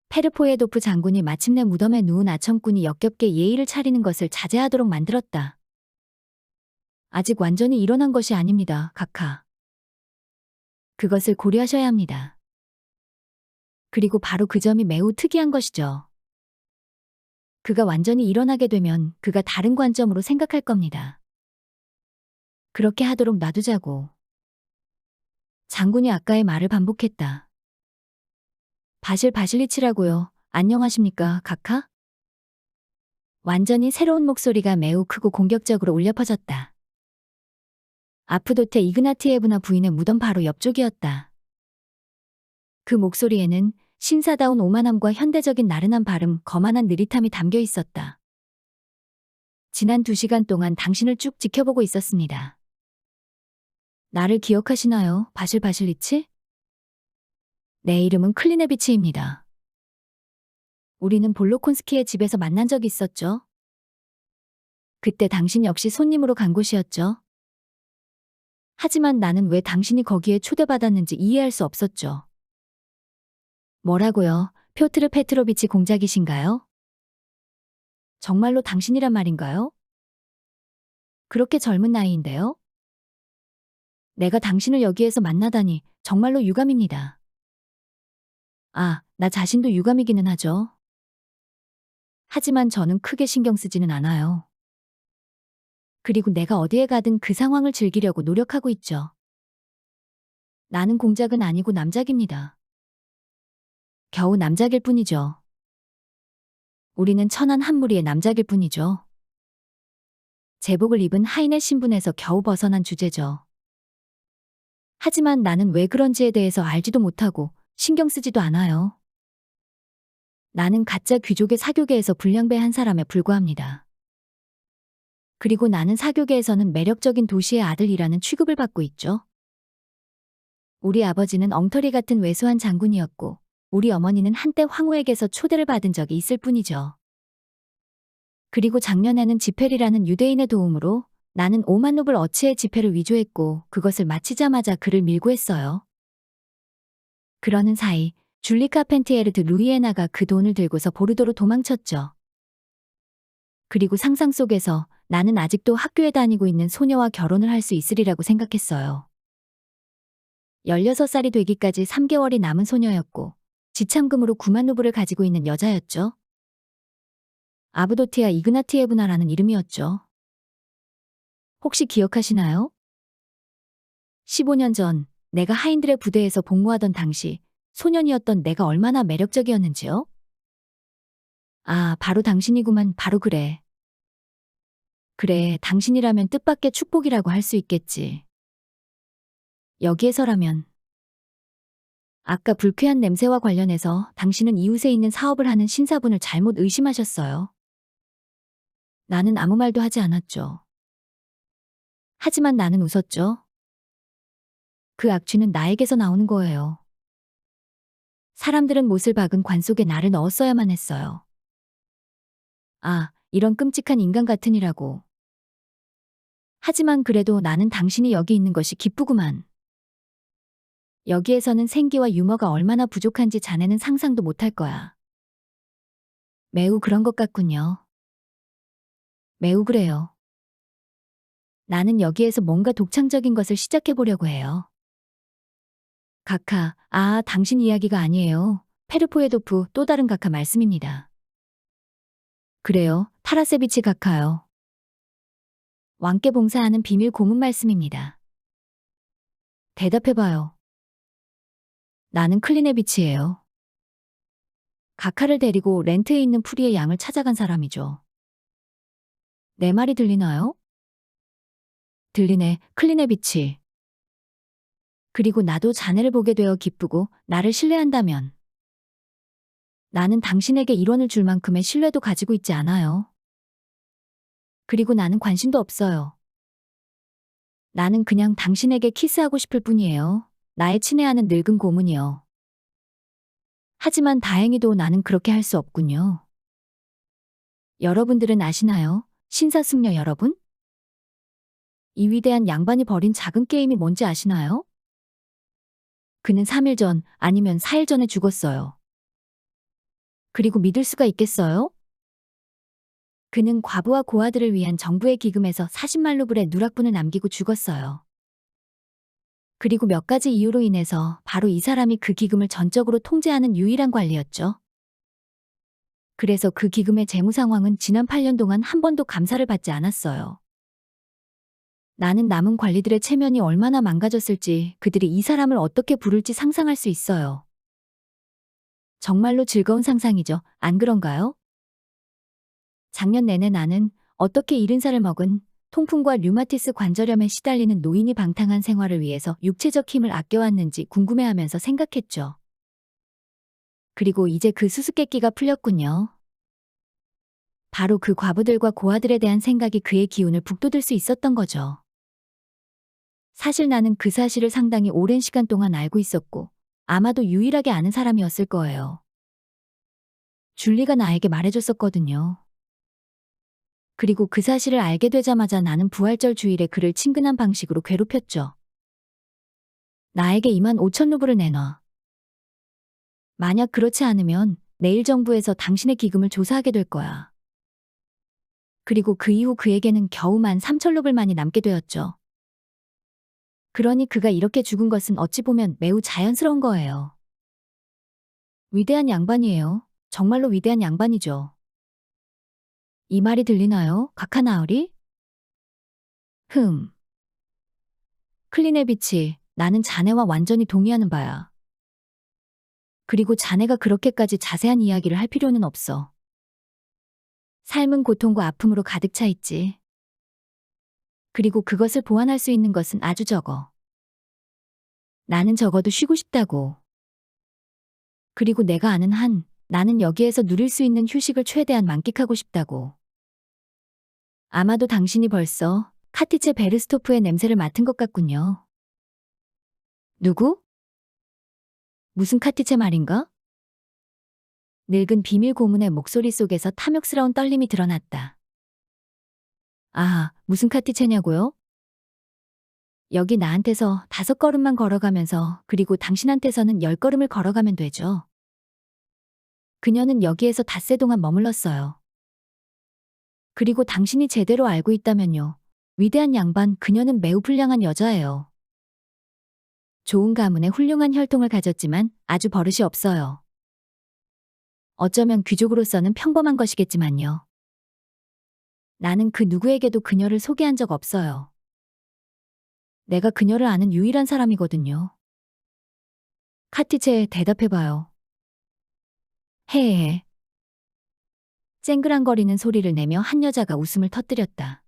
페르포에도프 장군이 마침내 무덤에 누운 아첨꾼이 역겹게 예의를 차리는 것을 자제하도록 만들었다. 아직 완전히 일어난 것이 아닙니다, 카카. 그것을 고려하셔야 합니다. 그리고 바로 그 점이 매우 특이한 것이죠. 그가 완전히 일어나게 되면 그가 다른 관점으로 생각할 겁니다. 그렇게 하도록 놔두자고. 장군이 아까의 말을 반복했다. 바실 바실리치라고요. 안녕하십니까, 카카? 완전히 새로운 목소리가 매우 크고 공격적으로 울려 퍼졌다. 아프도테 이그나티에브나 부인의 무덤 바로 옆쪽이었다. 그 목소리에는 신사다운 오만함과 현대적인 나른한 발음, 거만한 느릿함이 담겨 있었다. 지난 2시간 동안 당신을 쭉 지켜보고 있었습니다. 나를 기억하시나요, 바실 바실리치? 내 이름은 클리네비치입니다. 우리는 볼로콘스키의 집에서 만난 적이 있었죠. 그때 당신 역시 손님으로 간 곳이었죠. 하지만 나는 왜 당신이 거기에 초대받았는지 이해할 수 없었죠. 뭐라고요? 표트르 페트로비치 공작이신가요? 정말로 당신이란 말인가요? 그렇게 젊은 나이인데요? 내가 당신을 여기에서 만나다니 정말로 유감입니다. 아, 나 자신도 유감이기는 하죠. 하지만 저는 크게 신경 쓰지는 않아요. 그리고 내가 어디에 가든 그 상황을 즐기려고 노력하고 있죠. 나는 공작은 아니고 남작입니다. 겨우 남작일 뿐이죠. 우리는 천한 한 무리의 남작일 뿐이죠. 제복을 입은 하인의 신분에서 겨우 벗어난 주제죠. 하지만 나는 왜 그런지에 대해서 알지도 못하고 신경 쓰지도 않아요. 나는 가짜 귀족의 사교계에서 불량배 한 사람에 불과합니다. 그리고 나는 사교계에서는 매력적인 도시의 아들이라는 취급을 받고 있죠. 우리 아버지는 엉터리 같은 왜소한 장군이었고 우리 어머니는 한때 황후에게서 초대를 받은 적이 있을 뿐이죠. 그리고 작년에는 지펠이라는 유대인의 도움으로 나는 5만 루블 어치의 지폐를 위조했고 그것을 마치자마자 그를 밀고 했어요. 그러는 사이 줄리 카펜티에르드 루이에나가 그 돈을 들고서 보르도로 도망쳤죠. 그리고 상상 속에서 나는 아직도 학교에 다니고 있는 소녀와 결혼을 할 수 있으리라고 생각했어요. 16살이 되기까지 3개월이 남은 소녀였고 지참금으로 9만 루블을 가지고 있는 여자였죠. 아브도티아 이그나티에브나라는 이름이었죠. 혹시 기억하시나요? 15년 전 내가 하인들의 부대에서 복무하던 당시 소년이었던 내가 얼마나 매력적이었는지요? 아, 바로 당신이구만. 바로 그래. 그래, 당신이라면 뜻밖의 축복이라고 할 수 있겠지. 여기에서라면. 아까 불쾌한 냄새와 관련해서 당신은 이웃에 있는 사업을 하는 신사분을 잘못 의심하셨어요. 나는 아무 말도 하지 않았죠. 하지만 나는 웃었죠. 그 악취는 나에게서 나오는 거예요. 사람들은 못을 박은 관 속에 나를 넣었어야만 했어요. 아, 이런 끔찍한 인간 같으니라고. 하지만 그래도 나는 당신이 여기 있는 것이 기쁘구만. 여기에서는 생기와 유머가 얼마나 부족한지 자네는 상상도 못할 거야. 매우 그런 것 같군요. 매우 그래요. 나는 여기에서 뭔가 독창적인 것을 시작해보려고 해요. 카카, 아, 당신 이야기가 아니에요. 페르포에도프 또 다른 카카 말씀입니다. 그래요, 타라세비치 카카요. 왕께 봉사하는 비밀 고문 말씀입니다. 대답해봐요. 나는 클리네비치예요. 가카를 데리고 렌트에 있는 프리의 양을 찾아간 사람이죠. 내 말이 들리나요? 들리네, 클리네비치. 그리고 나도 자네를 보게 되어 기쁘고 나를 신뢰한다면 나는 당신에게 1원을 줄 만큼의 신뢰도 가지고 있지 않아요. 그리고 나는 관심도 없어요. 나는 그냥 당신에게 키스하고 싶을 뿐이에요. 나의 친애하는 늙은 고문이요. 하지만 다행히도 나는 그렇게 할 수 없군요. 여러분들은 아시나요? 신사숙녀 여러분? 이 위대한 양반이 벌인 작은 게임이 뭔지 아시나요? 그는 3일 전 아니면 4일 전에 죽었어요. 그리고 믿을 수가 있겠어요? 그는 과부와 고아들을 위한 정부의 기금에서 40만 루블의 누락분을 남기고 죽었어요. 그리고 몇 가지 이유로 인해서 바로 이 사람이 그 기금을 전적으로 통제하는 유일한 관리였죠. 그래서 그 기금의 재무 상황은 지난 8년 동안 한 번도 감사를 받지 않았어요. 나는 남은 관리들의 체면이 얼마나 망가졌을지 그들이 이 사람을 어떻게 부를지 상상할 수 있어요. 정말로 즐거운 상상이죠. 안 그런가요? 작년 내내 나는 어떻게 70살을 먹은 통풍과 류마티스 관절염에 시달리는 노인이 방탕한 생활을 위해서 육체적 힘을 아껴왔는지 궁금해하면서 생각했죠. 그리고 이제 그 수수께끼가 풀렸군요. 바로 그 과부들과 고아들에 대한 생각이 그의 기운을 북돋을 수 있었던 거죠. 사실 나는 그 사실을 상당히 오랜 시간 동안 알고 있었고 아마도 유일하게 아는 사람이었을 거예요. 줄리가 나에게 말해줬었거든요. 그리고 그 사실을 알게 되자마자 나는 부활절 주일에 그를 친근한 방식으로 괴롭혔죠. 나에게 2만 5천 루블을 내놔. 만약 그렇지 않으면 내일 정부에서 당신의 기금을 조사하게 될 거야. 그리고 그 이후 그에게는 겨우 1만 3천 루블만이 남게 되었죠. 그러니 그가 이렇게 죽은 것은 어찌 보면 매우 자연스러운 거예요. 위대한 양반이에요. 정말로 위대한 양반이죠. 이 말이 들리나요? 가카나으리? 클리네비치, 나는 자네와 완전히 동의하는 바야. 그리고 자네가 그렇게까지 자세한 이야기를 할 필요는 없어. 삶은 고통과 아픔으로 가득 차 있지. 그리고 그것을 보완할 수 있는 것은 아주 적어. 나는 적어도 쉬고 싶다고. 그리고 내가 아는 한, 나는 여기에서 누릴 수 있는 휴식을 최대한 만끽하고 싶다고. 아마도 당신이 벌써 카티체 베르스토프의 냄새를 맡은 것 같군요. 누구? 무슨 카티체 말인가? 늙은 비밀 고문의 목소리 속에서 탐욕스러운 떨림이 드러났다. 아, 무슨 카티체냐고요? 여기 나한테서 5걸음만 걸어가면서 그리고 당신한테서는 10걸음을 걸어가면 되죠. 그녀는 여기에서 닷새 동안 머물렀어요. 그리고 당신이 제대로 알고 있다면요. 위대한 양반, 그녀는 매우 불량한 여자예요. 좋은 가문에 훌륭한 혈통을 가졌지만 아주 버릇이 없어요. 어쩌면 귀족으로서는 평범한 것이겠지만요. 나는 그 누구에게도 그녀를 소개한 적 없어요. 내가 그녀를 아는 유일한 사람이거든요. 카티체, 대답해봐요. 헤헤헤. 쨍그랑거리는 소리를 내며 한 여자가 웃음을 터뜨렸다.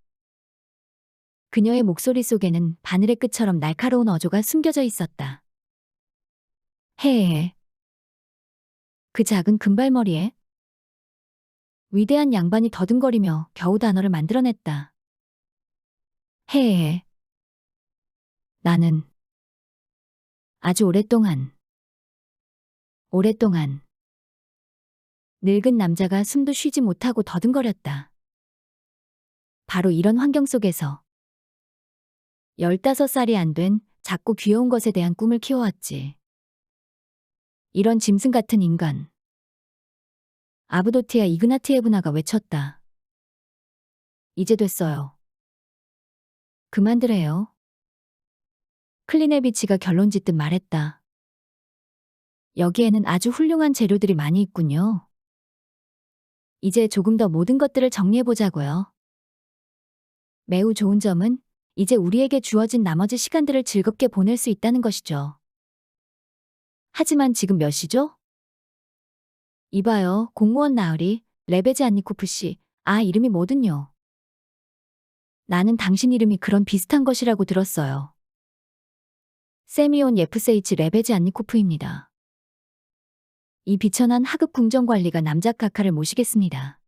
그녀의 목소리 속에는 바늘의 끝처럼 날카로운 어조가 숨겨져 있었다. 헤헤헤. 그 작은 금발머리에 위대한 양반이 더듬거리며 겨우 단어를 만들어냈다. 헤헤헤. 나는 아주 오랫동안 늙은 남자가 숨도 쉬지 못하고 더듬거렸다. 바로 이런 환경 속에서 15살이 안 된 작고 귀여운 것에 대한 꿈을 키워왔지. 이런 짐승 같은 인간. 아브도티아 이그나티에브나가 외쳤다. 이제 됐어요. 그만두래요. 클리네비치가 결론짓듯 말했다. 여기에는 아주 훌륭한 재료들이 많이 있군요. 이제 조금 더 모든 것들을 정리해보자고요. 매우 좋은 점은 이제 우리에게 주어진 나머지 시간들을 즐겁게 보낼 수 있다는 것이죠. 하지만 지금 몇 시죠? 이봐요, 공무원 나으리, 레베지 안니코프 씨. 아, 이름이 뭐든요. 나는 당신 이름이 그런 비슷한 것이라고 들었어요. 세미온 예프세이치 레베지 안니코프입니다. 이 비천한 하급 궁정관리가 남작 카카를 모시겠습니다.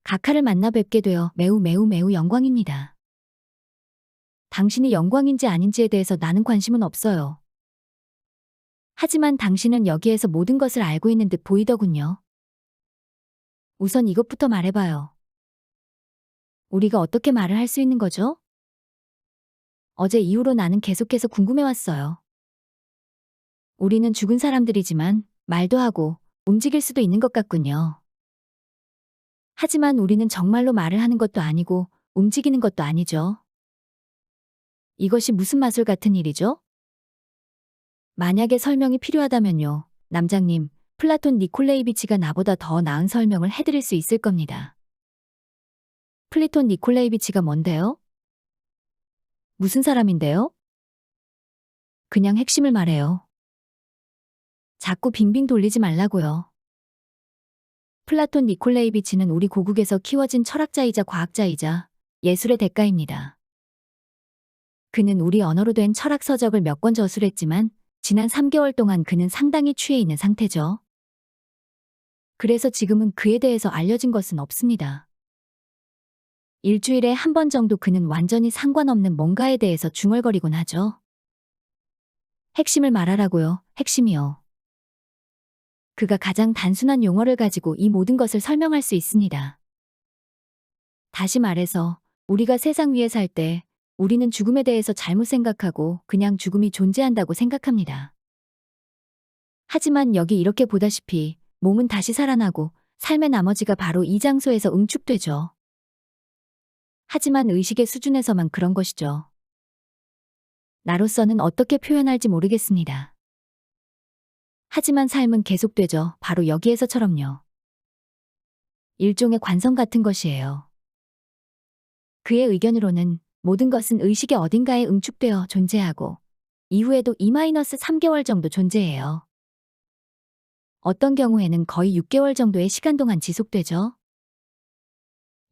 카카를 만나 뵙게 되어 매우 매우 매우 영광입니다. 당신이 영광인지 아닌지에 대해서 나는 관심은 없어요. 하지만 당신은 여기에서 모든 것을 알고 있는 듯 보이더군요. 우선 이것부터 말해봐요. 우리가 어떻게 말을 할 수 있는 거죠? 어제 이후로 나는 계속해서 궁금해왔어요. 우리는 죽은 사람들이지만 말도 하고 움직일 수도 있는 것 같군요. 하지만 우리는 정말로 말을 하는 것도 아니고 움직이는 것도 아니죠. 이것이 무슨 마술 같은 일이죠? 만약에 설명이 필요하다면요, 남장님, 플라톤 니콜레이비치가 나보다 더 나은 설명을 해드릴 수 있을 겁니다. 플리톤 니콜레이비치가 뭔데요? 무슨 사람인데요? 그냥 핵심을 말해요. 자꾸 빙빙 돌리지 말라고요. 플라톤 니콜레이비치는 우리 고국에서 키워진 철학자이자 과학자이자 예술의 대가입니다. 그는 우리 언어로 된 철학 서적을 몇 권 저술했지만 지난 3개월 동안 그는 상당히 취해 있는 상태죠. 그래서 지금은 그에 대해서 알려진 것은 없습니다. 일주일에 한 번 정도 그는 완전히 상관없는 뭔가에 대해서 중얼거리곤 하죠. 핵심을 말하라고요, 핵심이요. 그가 가장 단순한 용어를 가지고 이 모든 것을 설명할 수 있습니다. 다시 말해서 우리가 세상 위에 살 때 우리는 죽음에 대해서 잘못 생각하고 그냥 죽음이 존재한다고 생각합니다. 하지만 여기 이렇게 보다시피 몸은 다시 살아나고 삶의 나머지가 바로 이 장소에서 응축되죠. 하지만 의식의 수준에서만 그런 것이죠. 나로서는 어떻게 표현할지 모르겠습니다. 하지만 삶은 계속되죠. 바로 여기에서처럼요. 일종의 관성 같은 것이에요. 그의 의견으로는 모든 것은 의식의 어딘가에 응축되어 존재하고 이후에도 2-3개월 정도 존재해요. 어떤 경우에는 거의 6개월 정도의 시간 동안 지속되죠.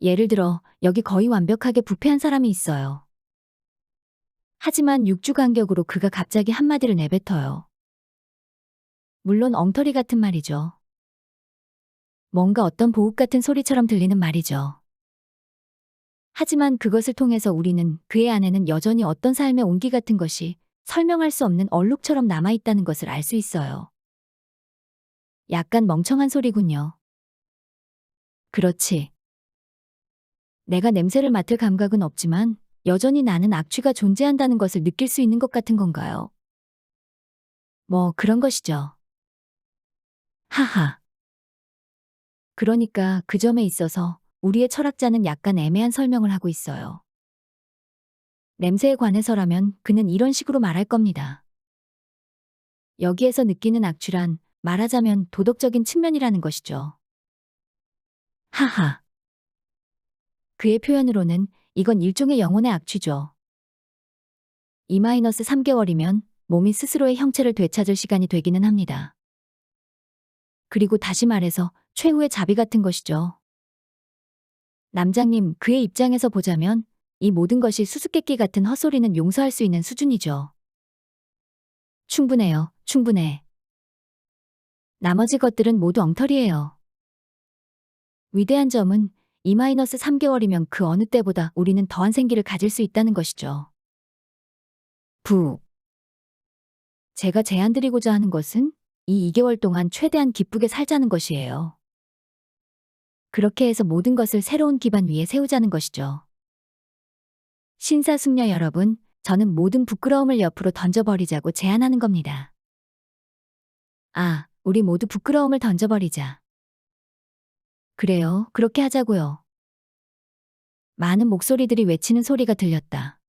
예를 들어 여기 거의 완벽하게 부패한 사람이 있어요. 하지만 6주 간격으로 그가 갑자기 한마디를 내뱉어요. 물론 엉터리 같은 말이죠. 뭔가 어떤 보흡 같은 소리처럼 들리는 말이죠. 하지만 그것을 통해서 우리는 그의 안에는 여전히 어떤 삶의 온기 같은 것이 설명할 수 없는 얼룩처럼 남아있다는 것을 알 수 있어요. 약간 멍청한 소리군요. 그렇지. 내가 냄새를 맡을 감각은 없지만 여전히 나는 악취가 존재한다는 것을 느낄 수 있는 것 같은 건가요? 뭐 그런 것이죠. 하하. 그러니까 그 점에 있어서 우리의 철학자는 약간 애매한 설명을 하고 있어요. 냄새에 관해서라면 그는 이런 식으로 말할 겁니다. 여기에서 느끼는 악취란 말하자면 도덕적인 측면이라는 것이죠. 하하. 그의 표현으로는 이건 일종의 영혼의 악취죠. 2-3개월이면 몸이 스스로의 형체를 되찾을 시간이 되기는 합니다. 그리고 다시 말해서 최후의 자비 같은 것이죠. 남장님, 그의 입장에서 보자면 이 모든 것이 수수께끼 같은 헛소리는 용서할 수 있는 수준이죠. 충분해요, 충분해. 나머지 것들은 모두 엉터리예요. 위대한 점은 2-3개월이면 그 어느 때보다 우리는 더한 생기를 가질 수 있다는 것이죠. 부. 제가 제안드리고자 하는 것은 이 2개월 동안 최대한 기쁘게 살자는 것이에요. 그렇게 해서 모든 것을 새로운 기반 위에 세우자는 것이죠. 신사숙녀 여러분, 저는 모든 부끄러움을 옆으로 던져버리자고 제안하는 겁니다. 아, 우리 모두 부끄러움을 던져버리자. 그래요, 그렇게 하자고요. 많은 목소리들이 외치는 소리가 들렸다.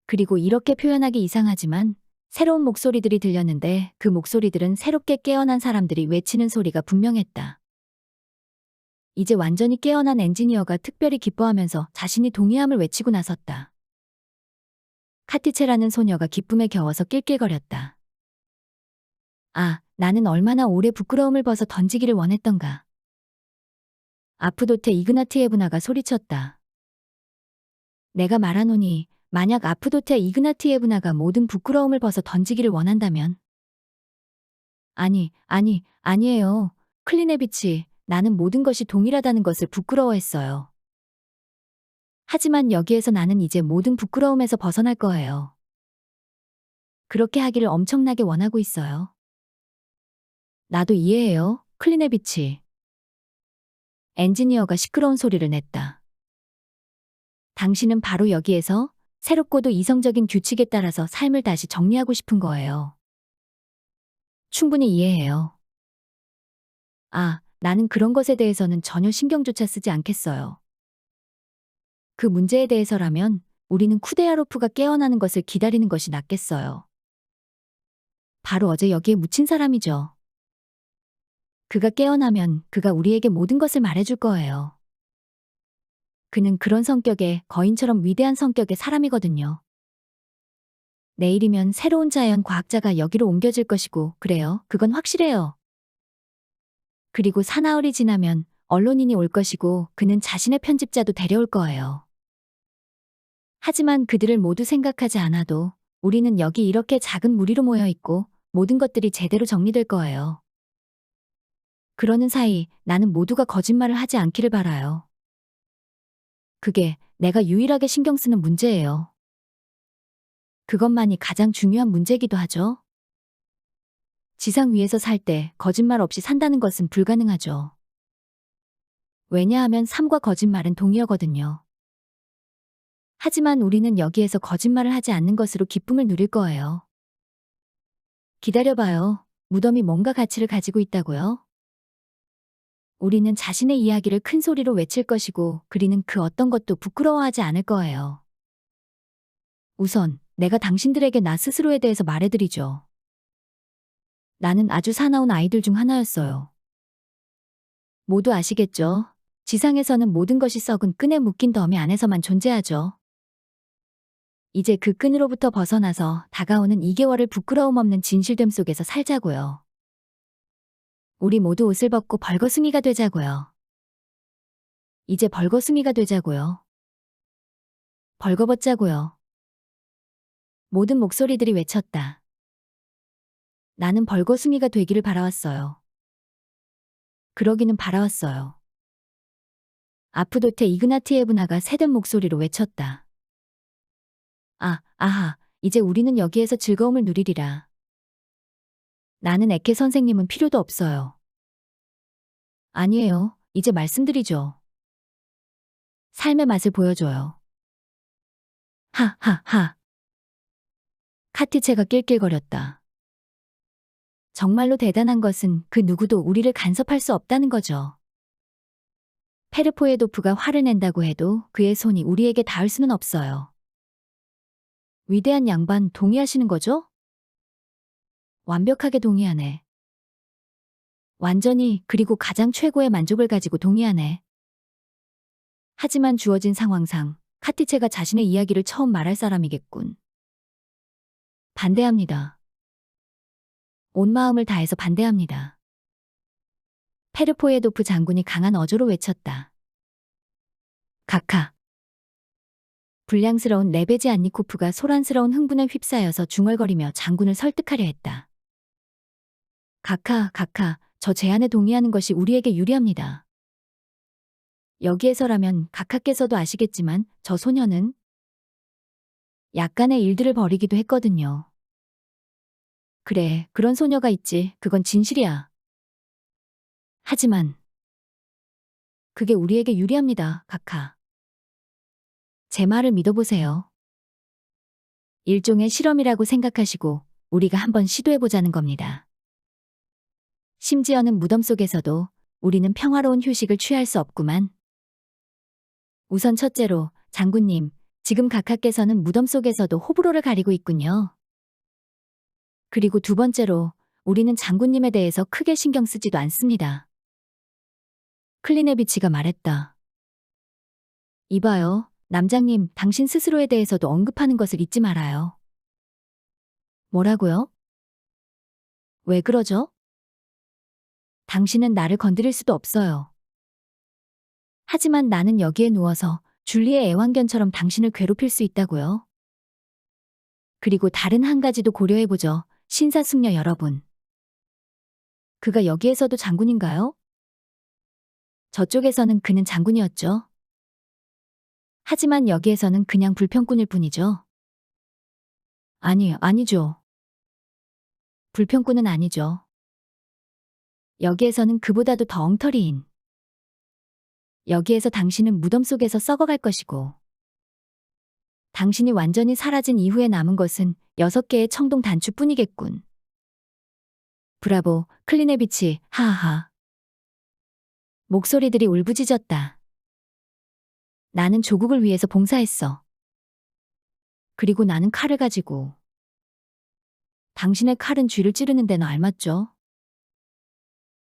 그리고 이렇게 표현하기 이상하지만 새로운 목소리들이 들렸는데 그 목소리들은 새롭게 깨어난 사람들이 외치는 소리가 분명했다. 이제 완전히 깨어난 엔지니어가 특별히 기뻐하면서 자신이 동의함을 외치고 나섰다. 카티체라는 소녀가 기쁨에 겨워서 낄낄거렸다. 아, 나는 얼마나 오래 부끄러움을 벗어 던지기를 원했던가. 아프도테 이그나티예브나가 소리쳤다. 내가 말하노니 만약 아프도테 이그나티예브나가 모든 부끄러움을 벗어 던지기를 원한다면. 아니에요. 클리네비치, 나는 모든 것이 동일하다는 것을 부끄러워했어요. 하지만 여기에서 나는 이제 모든 부끄러움에서 벗어날 거예요. 그렇게 하기를 엄청나게 원하고 있어요. 나도 이해해요, 클리네비치. 엔지니어가 시끄러운 소리를 냈다. 당신은 바로 여기에서 새롭고도 이성적인 규칙에 따라서 삶을 다시 정리하고 싶은 거예요. 충분히 이해해요. 나는 그런 것에 대해서는 전혀 신경조차 쓰지 않겠어요. 그 문제에 대해서라면 우리는 쿠데야로프가 깨어나는 것을 기다리는 것이 낫겠어요. 바로 어제 여기에 묻힌 사람이죠. 그가 깨어나면 그가 우리에게 모든 것을 말해줄 거예요. 그는 그런 성격의 거인처럼 위대한 성격의 사람이거든요. 내일이면 새로운 자연 과학자가 여기로 옮겨질 것이고, 그래요. 그건 확실해요. 그리고 사나흘이 지나면 언론인이 올 것이고 그는 자신의 편집자도 데려올 거예요. 하지만 그들을 모두 생각하지 않아도 우리는 여기 이렇게 작은 무리로 모여 있고 모든 것들이 제대로 정리될 거예요. 그러는 사이 나는 모두가 거짓말을 하지 않기를 바라요. 그게 내가 유일하게 신경 쓰는 문제예요. 그것만이 가장 중요한 문제이기도 하죠. 지상 위에서 살 때 거짓말 없이 산다는 것은 불가능하죠. 왜냐하면 삶과 거짓말은 동의어거든요. 하지만 우리는 여기에서 거짓말을 하지 않는 것으로 기쁨을 누릴 거예요. 기다려봐요. 무덤이 뭔가 가치를 가지고 있다고요? 우리는 자신의 이야기를 큰 소리로 외칠 것이고 그리는 그 어떤 것도 부끄러워하지 않을 거예요. 우선 내가 당신들에게 나 스스로에 대해서 말해드리죠. 나는 아주 사나운 아이들 중 하나였어요. 모두 아시겠죠? 지상에서는 모든 것이 썩은 끈에 묶인 더미 안에서만 존재하죠. 이제 그 끈으로부터 벗어나서 다가오는 2개월을 부끄러움 없는 진실됨 속에서 살자고요. 우리 모두 옷을 벗고 벌거숭이가 되자고요. 이제 벌거숭이가 되자고요. 벌거벗자고요. 모든 목소리들이 외쳤다. 나는 벌거숭이가 되기를 바라왔어요. 그러기는 바라왔어요. 아프도테 이그나티예브나가 새된 목소리로 외쳤다. 이제 우리는 여기에서 즐거움을 누리리라. 나는 에케 선생님은 필요도 없어요. 아니에요. 이제 말씀드리죠. 삶의 맛을 보여줘요. 하하하. 카티체가 낄낄거렸다. 정말로 대단한 것은 그 누구도 우리를 간섭할 수 없다는 거죠. 페르포에도프가 화를 낸다고 해도 그의 손이 우리에게 닿을 수는 없어요. 위대한 양반 동의하시는 거죠? 완벽하게 동의하네. 완전히 그리고 가장 최고의 만족을 가지고 동의하네. 하지만 주어진 상황상 카티체가 자신의 이야기를 처음 말할 사람이겠군. 반대합니다. 온 마음을 다해서 반대합니다. 페르포에도프 장군이 강한 어조로 외쳤다. 카카. 불량스러운 레베지 안니코프가 소란스러운 흥분에 휩싸여서 중얼거리며 장군을 설득하려 했다. 카카, 저 제안에 동의하는 것이 우리에게 유리합니다. 여기에서라면 카카께서도 아시겠지만 저 소녀는 약간의 일들을 벌이기도 했거든요. 그래, 그런 소녀가 있지. 그건 진실이야. 하지만 그게 우리에게 유리합니다, 카카. 제 말을 믿어보세요. 일종의 실험이라고 생각하시고 우리가 한번 시도해보자는 겁니다. 심지어는 무덤 속에서도 우리는 평화로운 휴식을 취할 수 없구만. 우선 첫째로, 장군님, 지금 카카께서는 무덤 속에서도 호불호를 가리고 있군요. 그리고 두 번째로, 우리는 장군님에 대해서 크게 신경 쓰지도 않습니다. 클리네비치가 말했다. 이봐요, 남장님, 당신 스스로에 대해서도 언급하는 것을 잊지 말아요. 뭐라고요? 왜 그러죠? 당신은 나를 건드릴 수도 없어요. 하지만 나는 여기에 누워서 줄리의 애완견처럼 당신을 괴롭힐 수 있다고요. 그리고 다른 한 가지도 고려해보죠. 신사숙녀 여러분. 그가 여기에서도 장군인가요? 저쪽에서는 그는 장군이었죠. 하지만 여기에서는 그냥 불평꾼일 뿐이죠. 아니죠. 불평꾼은 아니죠. 여기에서는 그보다도 더 엉터리인. 여기에서 당신은 무덤 속에서 썩어갈 것이고, 당신이 완전히 사라진 이후에 남은 것은 6개의 청동 단추뿐이겠군. 브라보, 클리네비치, 하하하. 목소리들이 울부짖었다. 나는 조국을 위해서 봉사했어. 그리고 나는 칼을 가지고. 당신의 칼은 쥐를 찌르는 데는 알맞죠?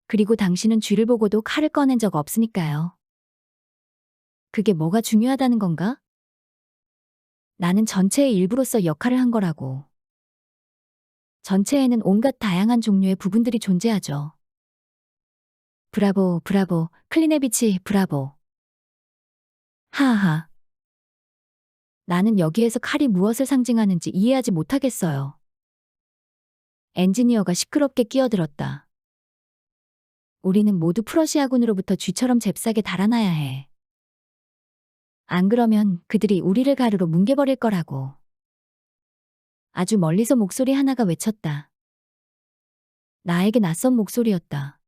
그리고 당신은 쥐를 보고도 칼을 꺼낸 적 없으니까요. 그게 뭐가 중요하다는 건가? 나는 전체의 일부로서 역할을 한 거라고. 전체에는 온갖 다양한 종류의 부분들이 존재하죠. 브라보, 브라보, 클리네비치, 브라보. 하하. 나는 여기에서 칼이 무엇을 상징하는지 이해하지 못하겠어요. 엔지니어가 시끄럽게 끼어들었다. 우리는 모두 프러시아군으로부터 쥐처럼 잽싸게 달아나야 해. 안 그러면 그들이 우리를 가루로 뭉개버릴 거라고. 아주 멀리서 목소리 하나가 외쳤다. 나에게 낯선 목소리였다.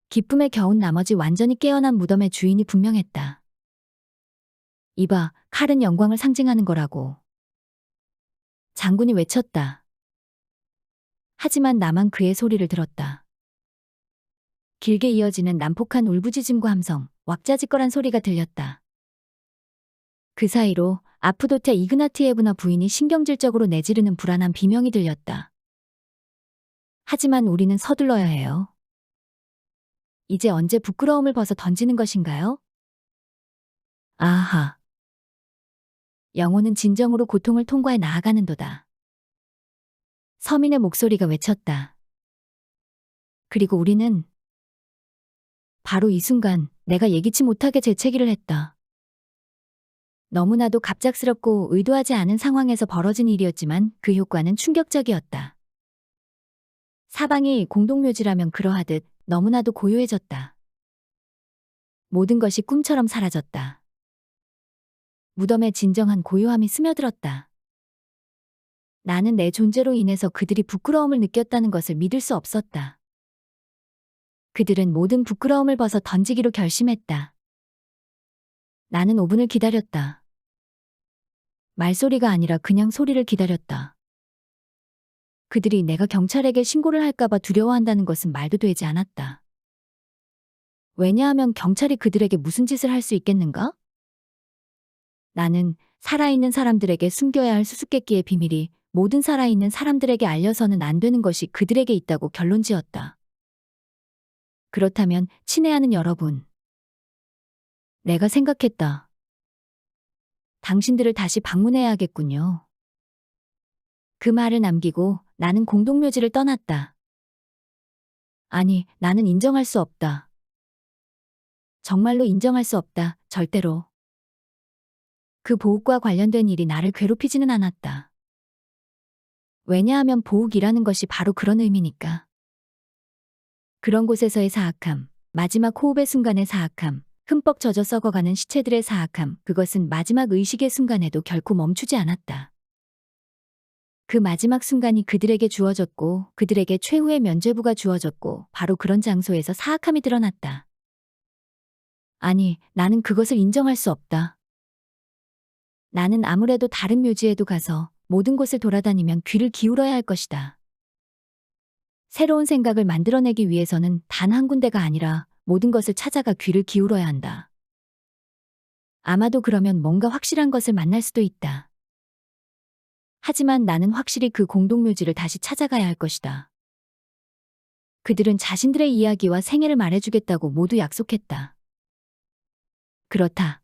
기쁨에 겨운 나머지 완전히 깨어난 무덤의 주인이 분명했다. 이봐, 칼은 영광을 상징하는 거라고. 장군이 외쳤다. 하지만 나만 그의 소리를 들었다. 길게 이어지는 난폭한 울부짖음과 함성, 왁자지껄한 소리가 들렸다. 그 사이로 아프도테 이그나티예브나 부인이 신경질적으로 내지르는 불안한 비명이 들렸다. 하지만 우리는 서둘러야 해요. 이제 언제 부끄러움을 벗어 던지는 것인가요? 아하. 영혼은 진정으로 고통을 통과해 나아가는도다. 서민의 목소리가 외쳤다. 그리고 우리는 바로 이 순간 내가 예기치 못하게 재채기를 했다. 너무나도 갑작스럽고 의도하지 않은 상황에서 벌어진 일이었지만 그 효과는 충격적이었다. 사방이 공동묘지라면 그러하듯 너무나도 고요해졌다. 모든 것이 꿈처럼 사라졌다. 무덤에 진정한 고요함이 스며들었다. 나는 내 존재로 인해서 그들이 부끄러움을 느꼈다는 것을 믿을 수 없었다. 그들은 모든 부끄러움을 벗어 던지기로 결심했다. 나는 5분을 기다렸다. 말소리가 아니라 그냥 소리를 기다렸다. 그들이 내가 경찰에게 신고를 할까봐 두려워한다는 것은 말도 되지 않았다. 왜냐하면 경찰이 그들에게 무슨 짓을 할 수 있겠는가? 나는 살아있는 사람들에게 숨겨야 할 수수께끼의 비밀이 모든 살아있는 사람들에게 알려서는 안 되는 것이 그들에게 있다고 결론지었다. 그렇다면 친애하는 여러분. 내가 생각했다. 당신들을 다시 방문해야겠군요. 그 말을 남기고 나는 공동묘지를 떠났다. 아니, 나는 인정할 수 없다. 정말로 인정할 수 없다. 절대로. 그 보욱과 관련된 일이 나를 괴롭히지는 않았다. 왜냐하면 보욱이라는 것이 바로 그런 의미니까. 그런 곳에서의 사악함, 마지막 호흡의 순간의 사악함, 흠뻑 젖어 썩어가는 시체들의 사악함, 그것은 마지막 의식의 순간에도 결코 멈추지 않았다. 그 마지막 순간이 그들에게 주어졌고 그들에게 최후의 면죄부가 주어졌고 바로 그런 장소에서 사악함이 드러났다. 아니, 나는 그것을 인정할 수 없다. 나는 아무래도 다른 묘지에도 가서 모든 곳을 돌아다니면 귀를 기울여야 할 것이다. 새로운 생각을 만들어내기 위해서는 단 한 군데가 아니라 모든 것을 찾아가 귀를 기울여야 한다. 아마도 그러면 뭔가 확실한 것을 만날 수도 있다. 하지만 나는 확실히 그 공동묘지를 다시 찾아가야 할 것이다. 그들은 자신들의 이야기와 생애를 말해주겠다고 모두 약속했다. 그렇다.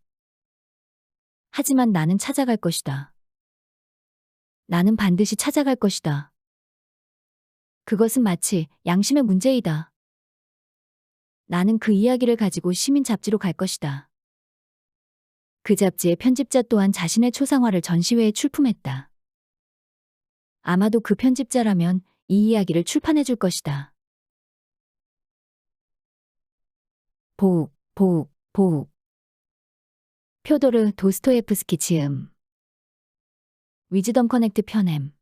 하지만 나는 찾아갈 것이다. 나는 반드시 찾아갈 것이다. 그것은 마치 양심의 문제이다. 나는 그 이야기를 가지고 시민 잡지로 갈 것이다. 그 잡지의 편집자 또한 자신의 초상화를 전시회에 출품했다. 아마도 그 편집자라면 이 이야기를 출판해 줄 것이다. 보욱, 보욱, 보욱. 표도르 도스토예프스키 지음. 위즈덤 커넥트 편엠.